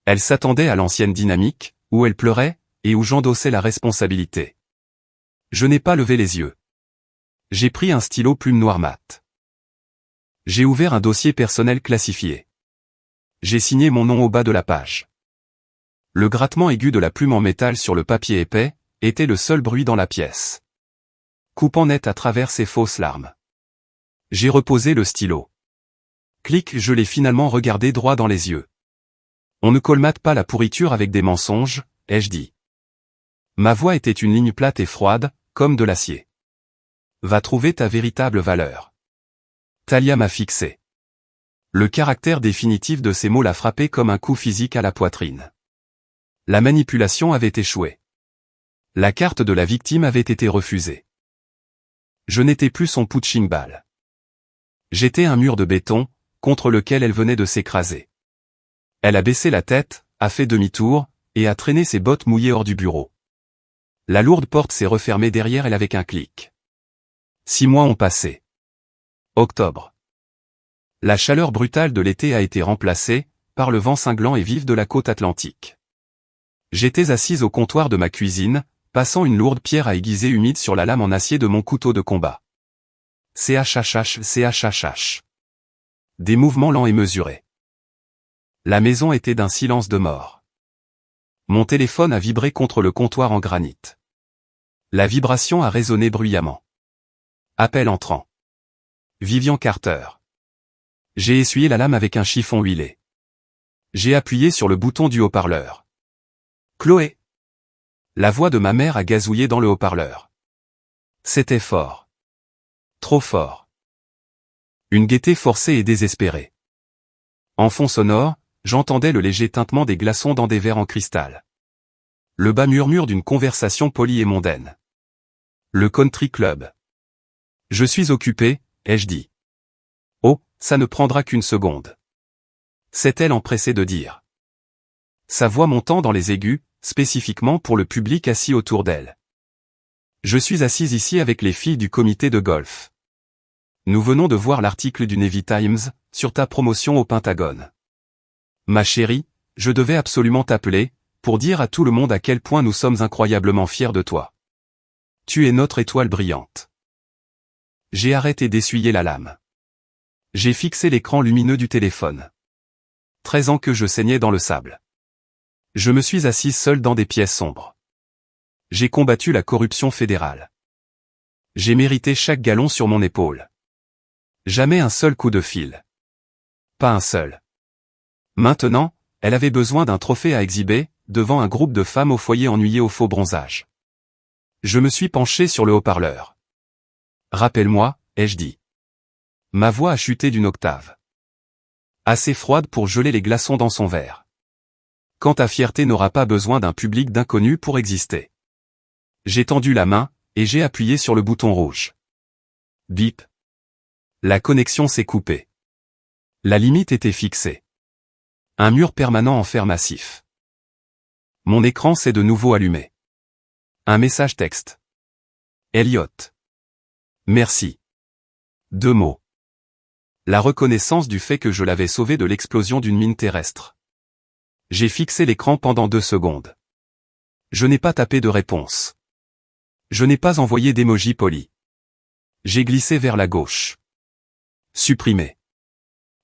Elle s'attendait à l'ancienne dynamique, où elle pleurait, et où j'endossais la responsabilité. Je n'ai pas levé les yeux. J'ai pris un stylo plume noir mat. J'ai ouvert un dossier personnel classifié. J'ai signé mon nom au bas de la page. Le grattement aigu de la plume en métal sur le papier épais était le seul bruit dans la pièce. Coupant net à travers ses fausses larmes. J'ai reposé le stylo. Clic, je l'ai finalement regardé droit dans les yeux. On ne colmate pas la pourriture avec des mensonges, ai-je dit. Ma voix était une ligne plate et froide, comme de l'acier. Va trouver ta véritable valeur. Talia m'a fixé. Le caractère définitif de ces mots l'a frappé comme un coup physique à la poitrine. La manipulation avait échoué. La carte de la victime avait été refusée. Je n'étais plus son punching ball. J'étais un mur de béton, contre lequel elle venait de s'écraser. Elle a baissé la tête, a fait demi-tour, et a traîné ses bottes mouillées hors du bureau. La lourde porte s'est refermée derrière elle avec un clic. 6 mois ont passé. Octobre. La chaleur brutale de l'été a été remplacée, par le vent cinglant et vif de la côte atlantique. J'étais assise au comptoir de ma cuisine, passant une lourde pierre à aiguiser humide sur la lame en acier de mon couteau de combat. CHHH. Des mouvements lents et mesurés. La maison était d'un silence de mort. Mon téléphone a vibré contre le comptoir en granit. La vibration a résonné bruyamment. Appel entrant. Vivian Carter. J'ai essuyé la lame avec un chiffon huilé. J'ai appuyé sur le bouton du haut-parleur. Chloé. La voix de ma mère a gazouillé dans le haut-parleur. C'était fort. Trop fort. Une gaieté forcée et désespérée. En fond sonore, j'entendais le léger tintement des glaçons dans des verres en cristal. Le bas murmure d'une conversation polie et mondaine. Le country club. Je suis occupé, ai-je dit. Oh, ça ne prendra qu'une seconde. S'est-elle empressée de dire. Sa voix montant dans les aigus, spécifiquement pour le public assis autour d'elle. Je suis assise ici avec les filles du comité de golf. Nous venons de voir l'article du Navy Times, sur ta promotion au Pentagone. Ma chérie, je devais absolument t'appeler, pour dire à tout le monde à quel point nous sommes incroyablement fiers de toi. Tu es notre étoile brillante. J'ai arrêté d'essuyer la lame. J'ai fixé l'écran lumineux du téléphone. 13 ans que je saignais dans le sable. Je me suis assise seule dans des pièces sombres. J'ai combattu la corruption fédérale. J'ai mérité chaque galon sur mon épaule. Jamais un seul coup de fil. Pas un seul. Maintenant, elle avait besoin d'un trophée à exhiber, devant un groupe de femmes au foyer ennuyées au faux bronzage. Je me suis penché sur le haut-parleur. Rappelle-moi, ai-je dit. Ma voix a chuté d'une octave. Assez froide pour geler les glaçons dans son verre. Quand ta fierté n'aura pas besoin d'un public d'inconnus pour exister. J'ai tendu la main, et j'ai appuyé sur le bouton rouge. Bip. La connexion s'est coupée. La limite était fixée. Un mur permanent en fer massif. Mon écran s'est de nouveau allumé. Un message texte. Elliot. Merci. 2 mots. La reconnaissance du fait que je l'avais sauvé de l'explosion d'une mine terrestre. J'ai fixé l'écran pendant 2 secondes. Je n'ai pas tapé de réponse. Je n'ai pas envoyé d'émoji poli. J'ai glissé vers la gauche. Supprimé.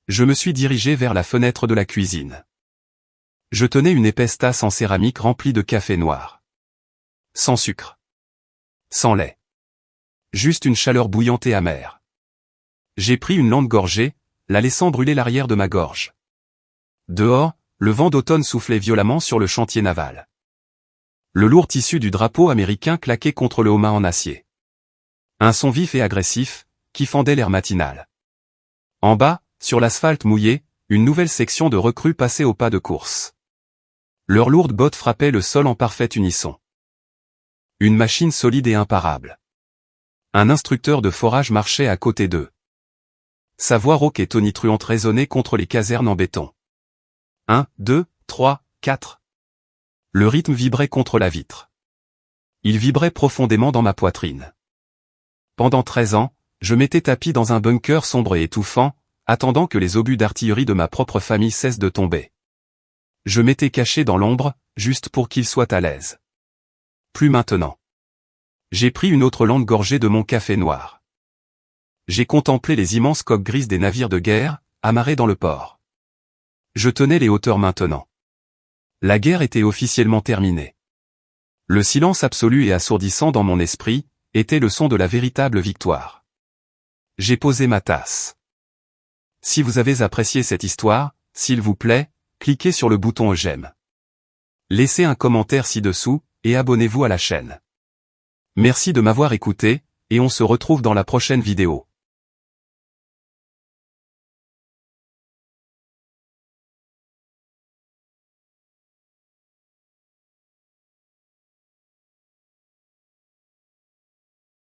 Je me suis dirigé vers la fenêtre de la cuisine. Je tenais une épaisse tasse en céramique remplie de café noir. Sans sucre. Sans lait. Juste une chaleur bouillante et amère. J'ai pris une lente gorgée, la laissant brûler l'arrière de ma gorge. Dehors, le vent d'automne soufflait violemment sur le chantier naval. Le lourd tissu du drapeau américain claquait contre le haut-mât en acier. Un son vif et agressif, qui fendait l'air matinal. En bas, sur l'asphalte mouillé, une nouvelle section de recrues passait au pas de course. Leurs lourdes bottes frappaient le sol en parfait unisson. Une machine solide et imparable. Un instructeur de forage marchait à côté d'eux. Sa voix rauque et tonitruante résonnait contre les casernes en béton. 1, 2, 3, 4. Le rythme vibrait contre la vitre. Il vibrait profondément dans ma poitrine. Pendant 13 ans, je m'étais tapi dans un bunker sombre et étouffant, attendant que les obus d'artillerie de ma propre famille cessent de tomber. Je m'étais caché dans l'ombre, juste pour qu'ils soient à l'aise. Plus maintenant. J'ai pris une autre longue gorgée de mon café noir. J'ai contemplé les immenses coques grises des navires de guerre, amarrés dans le port. Je tenais les hauteurs maintenant. La guerre était officiellement terminée. Le silence absolu et assourdissant dans mon esprit, était le son de la véritable victoire. J'ai posé ma tasse. Si vous avez apprécié cette histoire, s'il vous plaît, cliquez sur le bouton j'aime. Laissez un commentaire ci-dessous, et abonnez-vous à la chaîne. Merci de m'avoir écouté, et on se retrouve dans la prochaine vidéo.